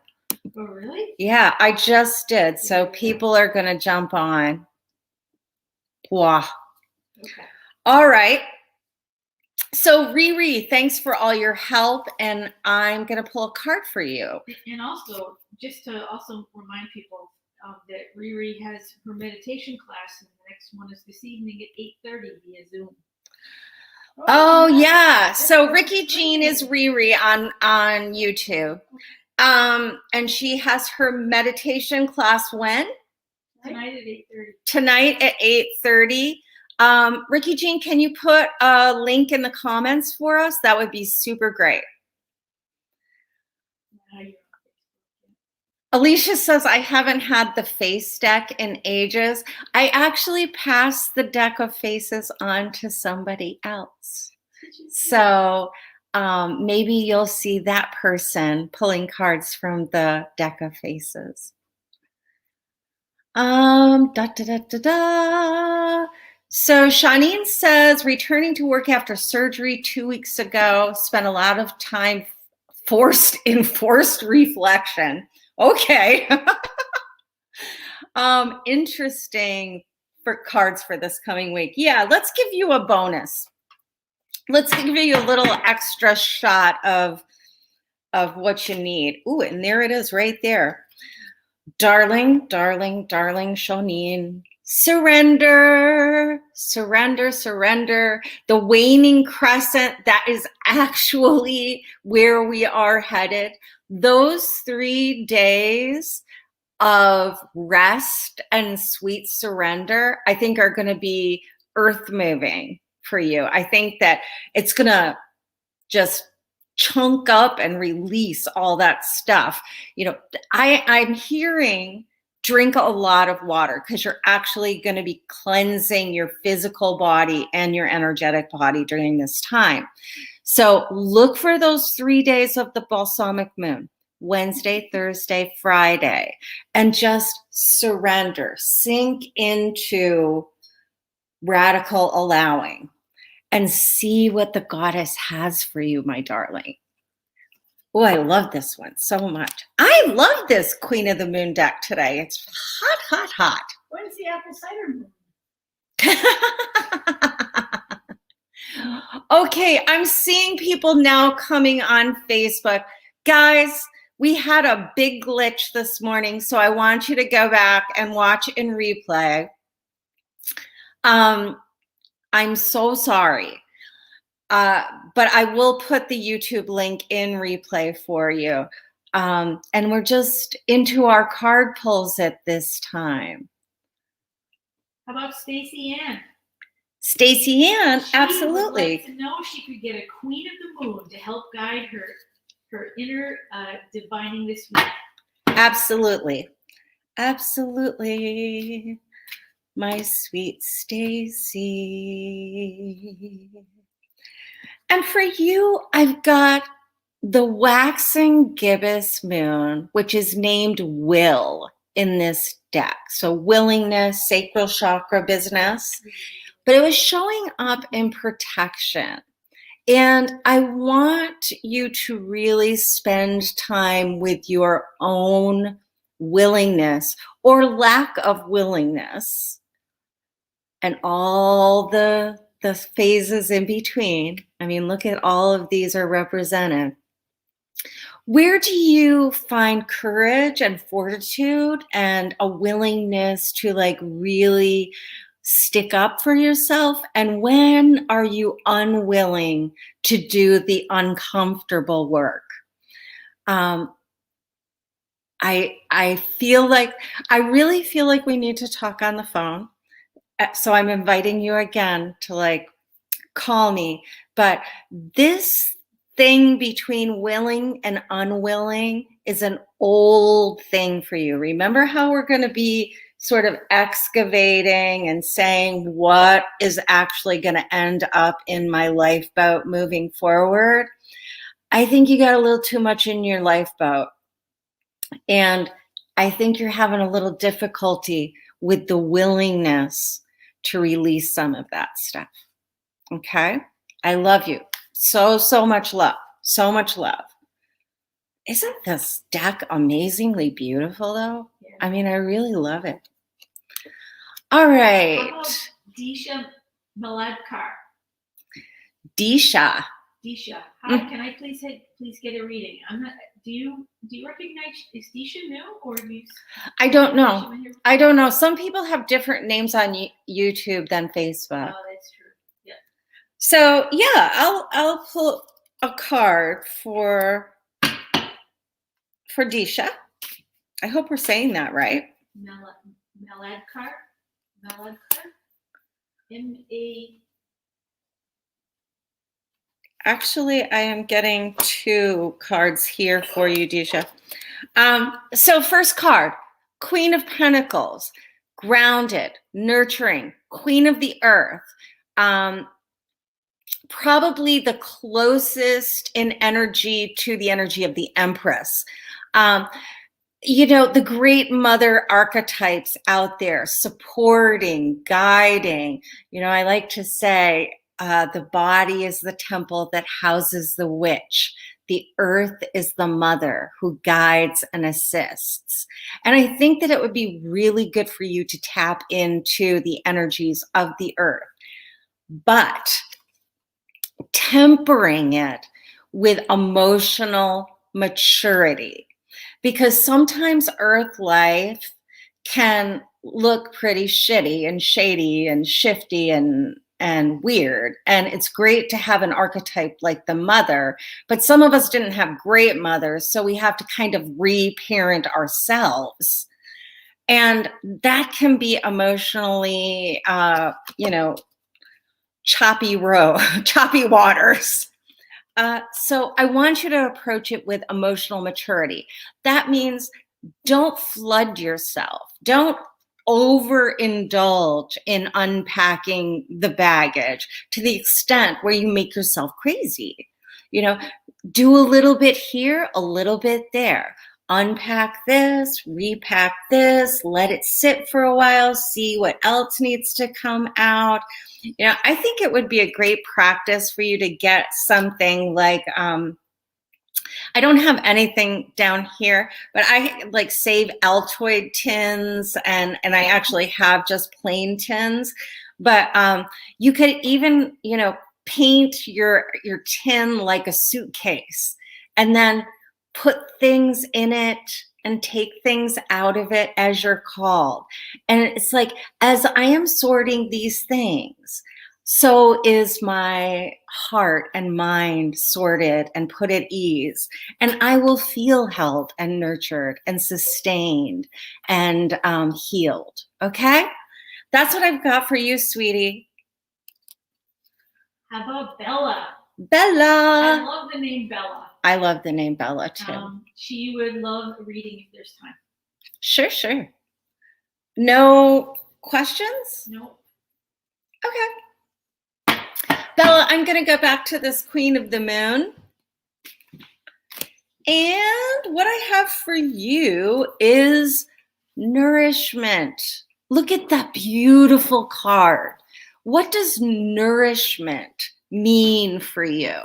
S2: Oh, really?
S1: Yeah, I just did. So people are going to jump on. Wow.
S2: Okay.
S1: All right. So Riri, thanks for all your help. And I'm going to pull a card for you.
S2: And also, just to also remind people that Riri has her meditation class, and the next one is this evening at 8:30 via Zoom.
S1: Oh, yeah. So Ricky Jean is Riri on YouTube. And she has her meditation class when?
S2: Tonight at 8:30.
S1: Tonight at 8:30. Ricky Jean, can you put a link in the comments for us? That would be super great. Alicia says, I haven't had the face deck in ages. I actually passed the deck of faces on to somebody else. So maybe you'll see that person pulling cards from the deck of faces. Da, da, da, da, da. So Shanine says, returning to work after surgery 2 weeks ago, spent a lot of time forced reflection. Okay. Interesting for cards for this coming week. Yeah, let's give you a bonus. Let's give you a little extra shot of what you need. Ooh, and there it is right there. Darling, darling, darling Shanine. Surrender, surrender, surrender. The waning crescent, that is actually where we are headed. Those 3 days of rest and sweet surrender, I think are going to be earth moving for you. I think that it's going to just chunk up and release all that stuff. I'm hearing drink a lot of water, because you're actually going to be cleansing your physical body and your energetic body during this time. So look for those 3 days of the balsamic moon, Wednesday, Thursday, Friday, and just surrender, sink into radical allowing, and see what the goddess has for you, my darling. Oh, I love this one so much. I love this Queen of the Moon deck today. It's hot, hot, hot.
S2: When's the apple cider moon?
S1: Okay, I'm seeing people now coming on Facebook. Guys, we had a big glitch this morning, so I want you to go back and watch in replay. I'm so sorry. But I will put the YouTube link in replay for you. And we're just into our card pulls at this time.
S2: How about Stacey Ann?
S1: Stacey Ann, absolutely.
S2: She would like to know if she could get a Queen of the Moon to help guide her inner divining this week.
S1: Absolutely. Absolutely. My sweet Stacey. And for you, I've got The waxing gibbous moon, which is named Will in this deck. So willingness, sacral chakra business, but it was showing up in protection. And I want you to really spend time with your own willingness or lack of willingness and all the phases in between. I mean, look at all of these are represented. Where do you find courage and fortitude and a willingness to like really stick up for yourself? And when are you unwilling to do the uncomfortable work? I feel like I really feel like we need to talk on the phone. So I'm inviting you again to like call me. But this thing between willing and unwilling is an old thing for you. Remember how we're going to be sort of excavating and saying what is actually going to end up in my lifeboat moving forward? I think you got a little too much in your lifeboat. And I think you're having a little difficulty with the willingness to release some of that stuff. Okay? I love you. So much love. So much love. Isn't this deck amazingly beautiful, though?
S2: Yeah.
S1: I mean, I really love it. All right.
S2: How about Disha Maladkar?
S1: Disha.
S2: Disha. Hi, can I please get a reading? I'm not. Do you recognize, is Disha new or you?
S1: I don't know. I don't know. Some people have different names on YouTube than Facebook.
S2: Oh, that's true. Yeah.
S1: So yeah, I'll pull a card for Disha. I hope we're saying that right.
S2: Maladkar. M-A.
S1: Actually, I am getting two cards here for you, Disha. So first card, Queen of Pentacles, grounded, nurturing, Queen of the Earth. Probably the closest in energy to the energy of the Empress. You know, the great mother archetypes out there, supporting, guiding. You know, I like to say, the body is the temple that houses the witch. The earth is the mother who guides and assists. And I think that it would be really good for you to tap into the energies of the earth, but tempering it with emotional maturity. Because sometimes earth life can look pretty shitty and shady and shifty and weird. And it's great to have an archetype like the mother, but some of us didn't have great mothers, so we have to kind of reparent ourselves. And that can be emotionally, choppy waters. So I want you to approach it with emotional maturity. That means don't flood yourself. Don't overindulge in unpacking the baggage to the extent where you make yourself crazy. You know, do a little bit here, a little bit there. Unpack this, repack this, let it sit for a while, see what else needs to come out. You know, I think it would be a great practice for you to get something like, I don't have anything down here, but I like save Altoid tins and I actually have just plain tins. But you could even, you know, paint your tin like a suitcase and then put things in it and take things out of it as you're called. And it's like, as I am sorting these things, so is my heart and mind sorted and put at ease. And I will feel held and nurtured and sustained and healed. Okay? That's what I've got for you, sweetie.
S2: How about Bella?
S1: Bella.
S2: I love the name Bella.
S1: I love the name Bella too.
S2: She would love a reading if there's time.
S1: Sure. No questions?
S2: No.
S1: Okay. Bella, I'm going to go back to this Queen of the Moon. And what I have for you is nourishment. Look at that beautiful card. What does nourishment mean for you?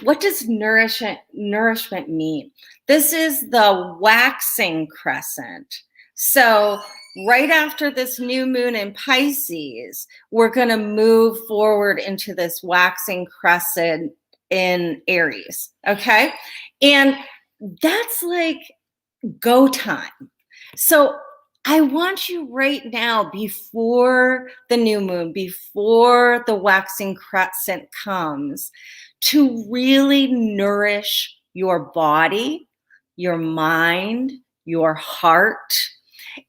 S1: What does nourishment mean? This is the waxing crescent. So right after this new moon in Pisces, we're going to move forward into this waxing crescent in Aries. Okay. And that's like go time. So I want you right now, before the new moon, before the waxing crescent comes, to really nourish your body, your mind, your heart.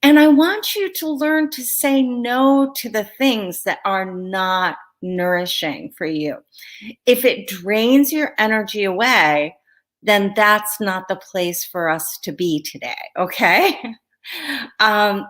S1: And I want you to learn to say no to the things that are not nourishing for you. If it drains your energy away, then that's not the place for us to be today, okay?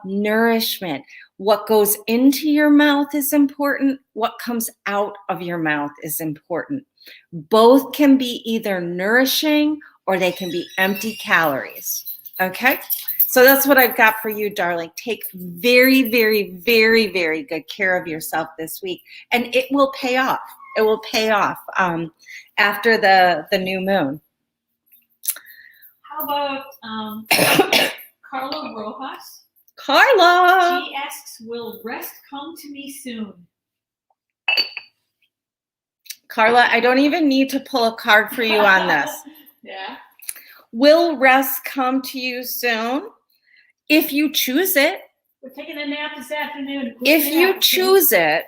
S1: Nourishment. What goes into your mouth is important. What comes out of your mouth is important. Both can be either nourishing or they can be empty calories, okay? So that's what I've got for you, darling. Take very, very, very, very good care of yourself this week, and it will pay off. It will pay off after the new moon.
S2: How about Carla Rojas?
S1: Carla!
S2: She asks, will rest come to me soon?
S1: Carla, I don't even need to pull a card for you on this.
S2: Yeah.
S1: Will rest come to you soon? If you choose it.
S2: We're taking a nap this afternoon.
S1: If you choose it,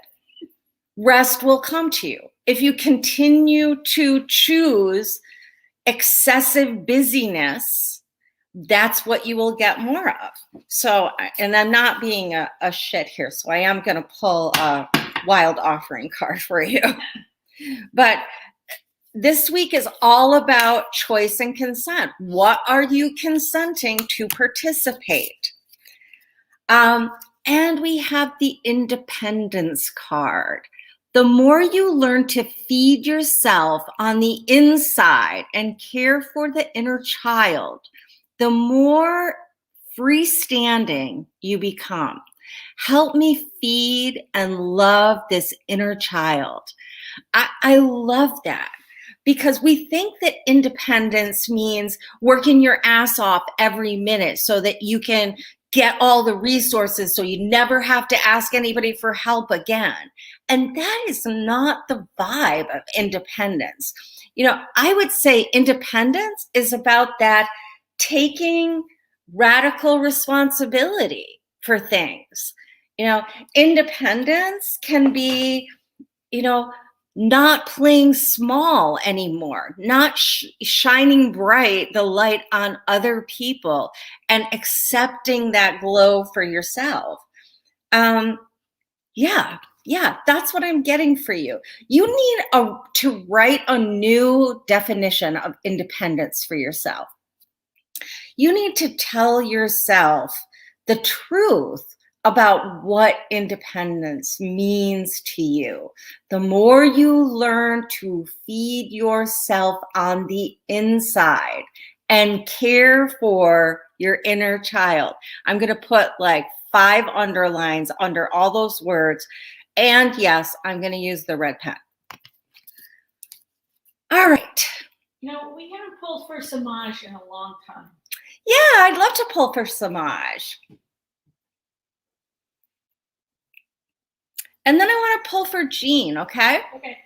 S1: rest will come to you. If you continue to choose excessive busyness, that's what you will get more of. So, and I'm not being a shit here, so I am going to pull a wild offering card for you. But this week is all about choice and consent. What are you consenting to participate? And we have the independence card. The more you learn to feed yourself on the inside and care for the inner child, the more freestanding you become. Help me feed and love this inner child. I love that, because we think that independence means working your ass off every minute so that you can get all the resources so you never have to ask anybody for help again. And that is not the vibe of independence. You know, I would say independence is about that taking radical responsibility for things. You know, independence can be, you know, not playing small anymore, not shining bright the light on other people, and accepting that glow for yourself. Yeah, that's what I'm getting for you. You need to write a new definition of independence for yourself. You need to tell yourself the truth about what independence means to you. The more you learn to feed yourself on the inside and care for your inner child. I'm going to put like 5 underlines under all those words. And yes, I'm going to use the red pen. All right.
S2: You know, we haven't pulled for Samaj in a long time.
S1: Yeah, I'd love to pull for Samaj. And then I want to pull for Jean, okay?
S2: Okay.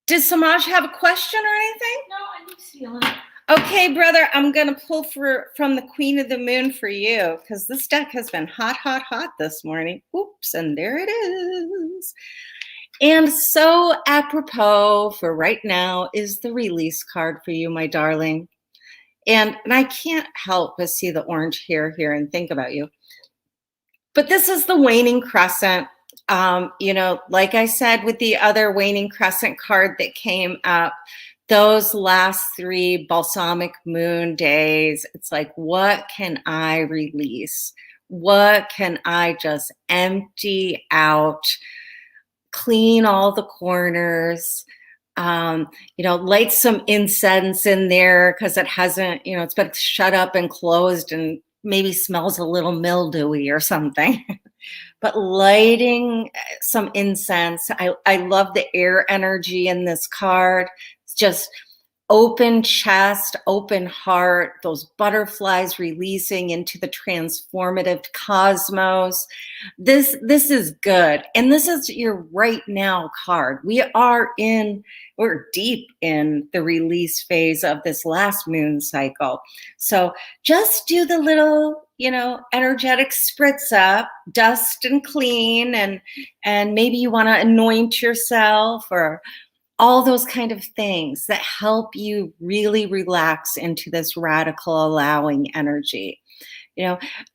S1: Does Samaj have a question or anything?
S2: No, I'm just feeling it.
S1: Okay, brother, I'm going to pull from the Queen of the Moon for you, because this deck has been hot, hot, hot this morning. Oops, and there it is. And so apropos for right now is the release card for you, my darling. And I can't help but see the orange hair here and think about you. But this is the waning crescent. You know, like I said with the other waning crescent card that came up, those last 3 balsamic moon days, it's like, what can I release? What can I just empty out, clean all the corners, Light some incense in there because it hasn't, it's been shut up and closed and maybe smells a little mildewy or something. But lighting some incense. I love the air energy in this card. It's just open chest, open heart, those butterflies releasing into the transformative cosmos. This is good. And this is your right now card. We're deep in the release phase of this last moon cycle. So just do the little, energetic spritz up, dust and clean, and maybe you want to anoint yourself or all those kind of things that help you really relax into this radical allowing energy.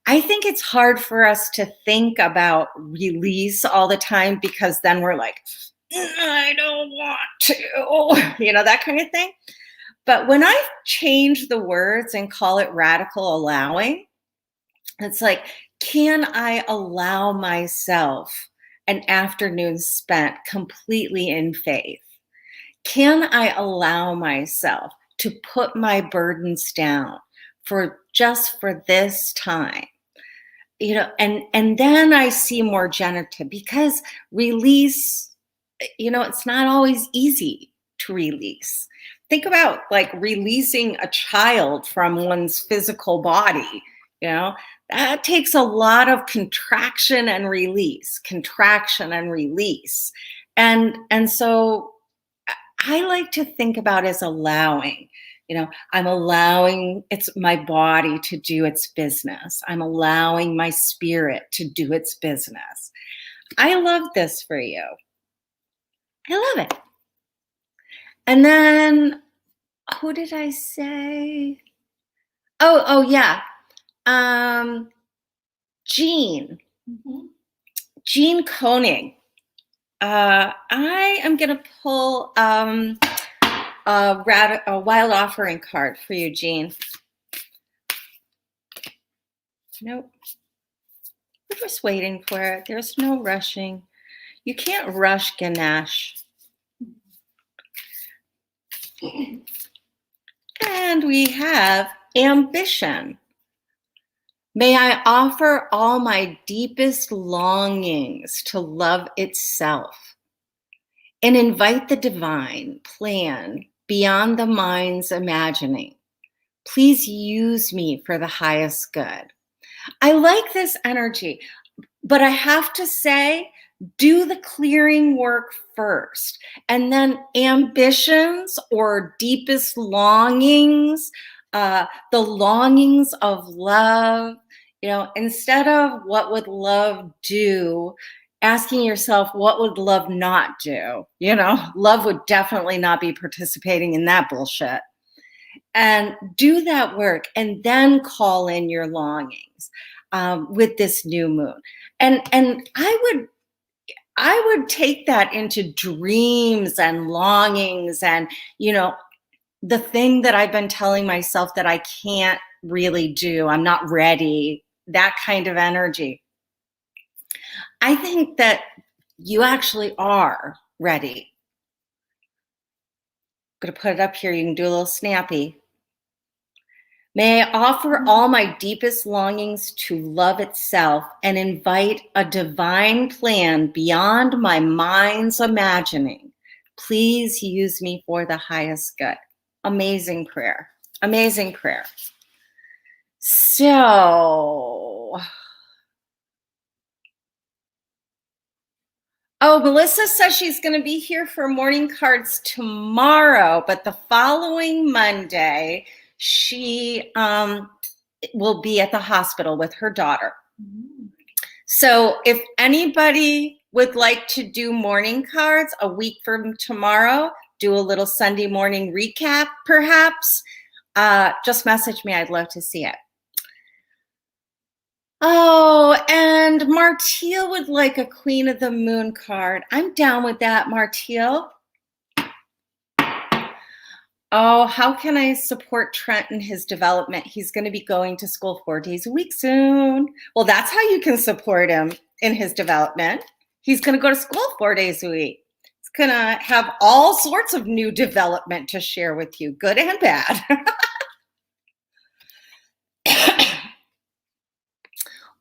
S1: I think it's hard for us to think about release all the time because then we're like, I don't want to, that kind of thing. But when I change the words and call it radical allowing, it's like, can I allow myself an afternoon spent completely in faith? Can I allow myself to put my burdens down for this time? And then I see more generative because release, it's not always easy to release. Think about like releasing a child from one's physical body, that takes a lot of contraction and release. And so I like to think about as allowing. I'm allowing my body to do its business. I'm allowing my spirit to do its business. I love this for you. I love it. And then, who did I say? Oh yeah. Jean.
S2: Mm-hmm.
S1: Jean Koenig. I am going to pull a wild offering card for you, Jean. Nope. We're just waiting for it. There's no rushing. You can't rush Ganesh. And we have ambition. May I offer all my deepest longings to love itself and invite the divine plan beyond the mind's imagining. Please use me for the highest good. I like this energy, but I have to say, do the clearing work first, and then ambitions or deepest longings, the longings of love, instead of what would love do, asking yourself, what would love not do? Love would definitely not be participating in that bullshit. And do that work and then call in your longings with this new moon. And I would take that into dreams and longings and, the thing that I've been telling myself that I can't really do, I'm not ready, that kind of energy. I think that you actually are ready. I'm going to put it up here. You can do a little snappy. May I offer all my deepest longings to love itself and invite a divine plan beyond my mind's imagining. Please use me for the highest good. Amazing prayer. Amazing prayer. So, Melissa says she's going to be here for morning cards tomorrow, but the following Monday, she will be at the hospital with her daughter. Mm-hmm. So if anybody would like to do morning cards a week from tomorrow, do a little Sunday morning recap, perhaps, just message me. I'd love to see it. Oh, and Martial would like a Queen of the Moon card. I'm down with that, Martial. Oh, how can I support Trent in his development? He's going to be going to school 4 days a week soon. Well, that's how you can support him in his development. He's going to go to school 4 days a week. He's gonna have all sorts of new development to share with you, good and bad.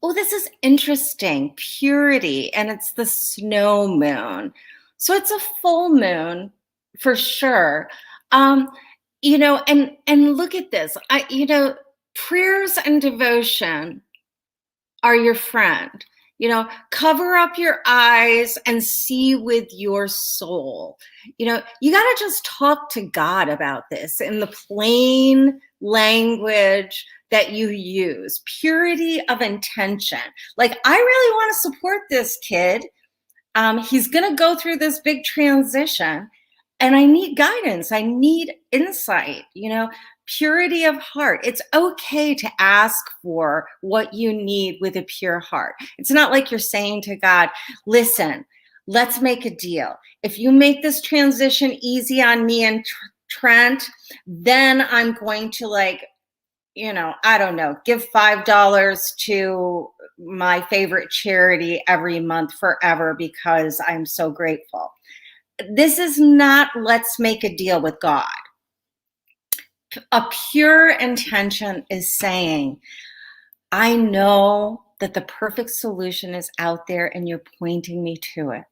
S1: Oh, this is interesting. Purity, and it's the snow moon. So it's a full moon for sure. And look at this. Prayers and devotion are your friend. Cover up your eyes and see with your soul. You got to just talk to God about this in the plain language that you use. Purity of intention. Like, I really want to support this kid. He's going to go through this big transition, and I need guidance. I need insight, purity of heart. It's okay to ask for what you need with a pure heart. It's not like you're saying to God, listen, let's make a deal. If you make this transition easy on me and Trent, then I'm going to I don't know, give $5 to my favorite charity every month forever because I'm so grateful. This is not let's make a deal with God. A pure intention is saying, I know that the perfect solution is out there and you're pointing me to it.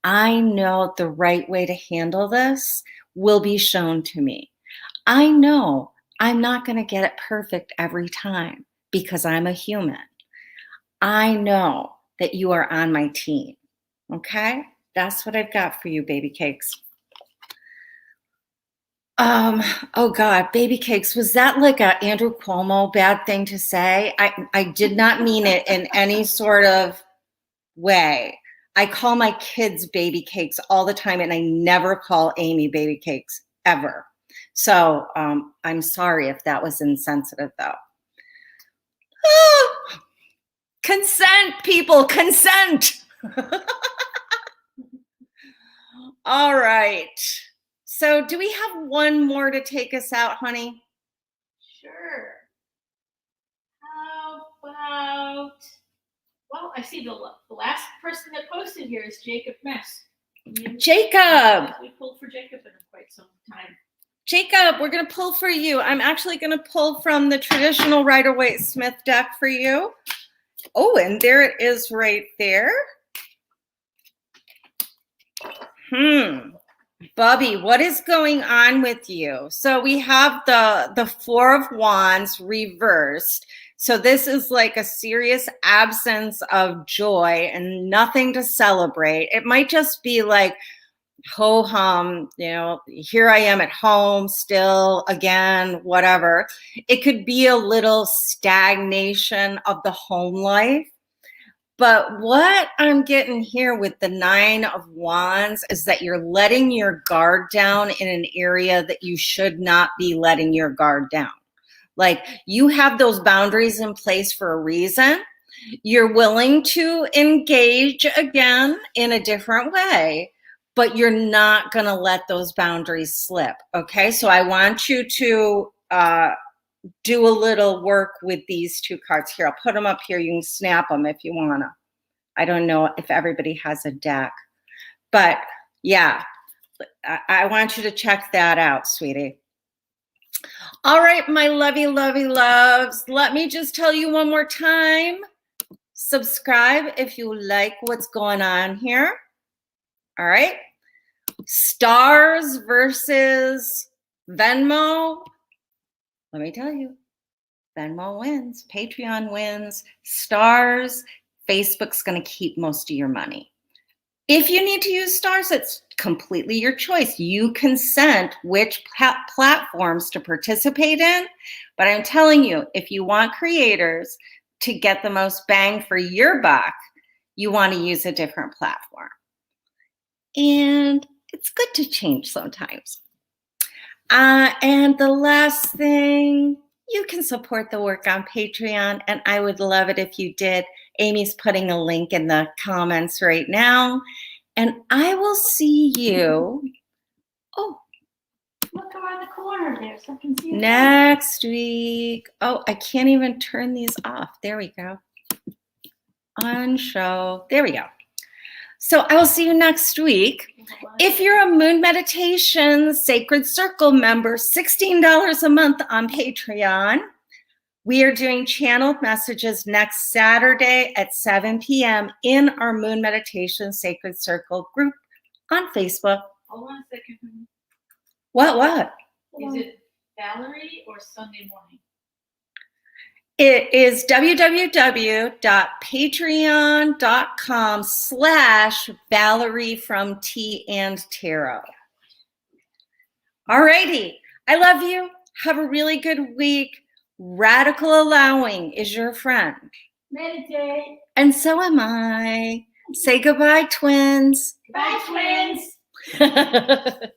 S1: I know the right way to handle this will be shown to me. I know I'm not going to get it perfect every time because I'm a human. I know that you are on my team. Okay? That's what I've got for you, baby cakes. Oh God, baby cakes. Was that like a Andrew Cuomo bad thing to say? I did not mean it in any sort of way. I call my kids baby cakes all the time, and I never call Amy baby cakes ever. So I'm sorry if that was insensitive, though. Consent, people, consent. All right. So do we have one more to take us out, honey?
S2: Sure. How about, well, I see the last person that posted here is Jacob Mess.
S1: Jacob.
S2: We pulled for Jacob in quite some time.
S1: Jacob, we're going to pull for you. I'm actually going to pull from the traditional Rider-Waite-Smith deck for you. Oh, and there it is right there. Bubby, what is going on with you? So we have the Four of Wands reversed. So this is like a serious absence of joy and nothing to celebrate. It might just be like, ho-hum, here I am at home still, again, whatever. It could be a little stagnation of the home life. But what I'm getting here with the Nine of Wands is that you're letting your guard down in an area that you should not be letting your guard down. Like, you have those boundaries in place for a reason. You're willing to engage again in a different way, but you're not going to let those boundaries slip. Okay, so I want you to do a little work with these two cards here. I'll put them up here. You can snap them if you want to. I don't know if everybody has a deck, but yeah, I want you to check that out, sweetie. All right, my lovey, lovey loves. Let me just tell you one more time. Subscribe if you like what's going on here. All right. Stars versus Venmo. Let me tell you, Venmo wins, Patreon wins, stars, Facebook's going to keep most of your money. If you need to use stars, it's completely your choice. You consent which platforms to participate in. But I'm telling you, if you want creators to get the most bang for your buck, you want to use a different platform. And it's good to change sometimes. And the last thing, you can support the work on Patreon, and I would love it if you did. Amy's putting a link in the comments right now, and I will see you. Oh,
S2: look around the corner there so I can see
S1: next week. Oh, I can't even turn these off. There we go. On show. There we go. So I will see you next week. If you're a Moon Meditation Sacred Circle member, $16 a month on Patreon. We are doing channeled messages next Saturday at 7 p.m. in our Moon Meditation Sacred Circle group on Facebook.
S2: Hold on a second. honey.
S1: What?
S2: Is it Valerie or Sunday morning?
S1: It is www.patreon.com/Valerie from Tea and Tarot. All righty. I love you. Have a really good week. Radical allowing is your friend.
S2: Meditate.
S1: And so am I. Say goodbye, twins.
S2: Bye, twins.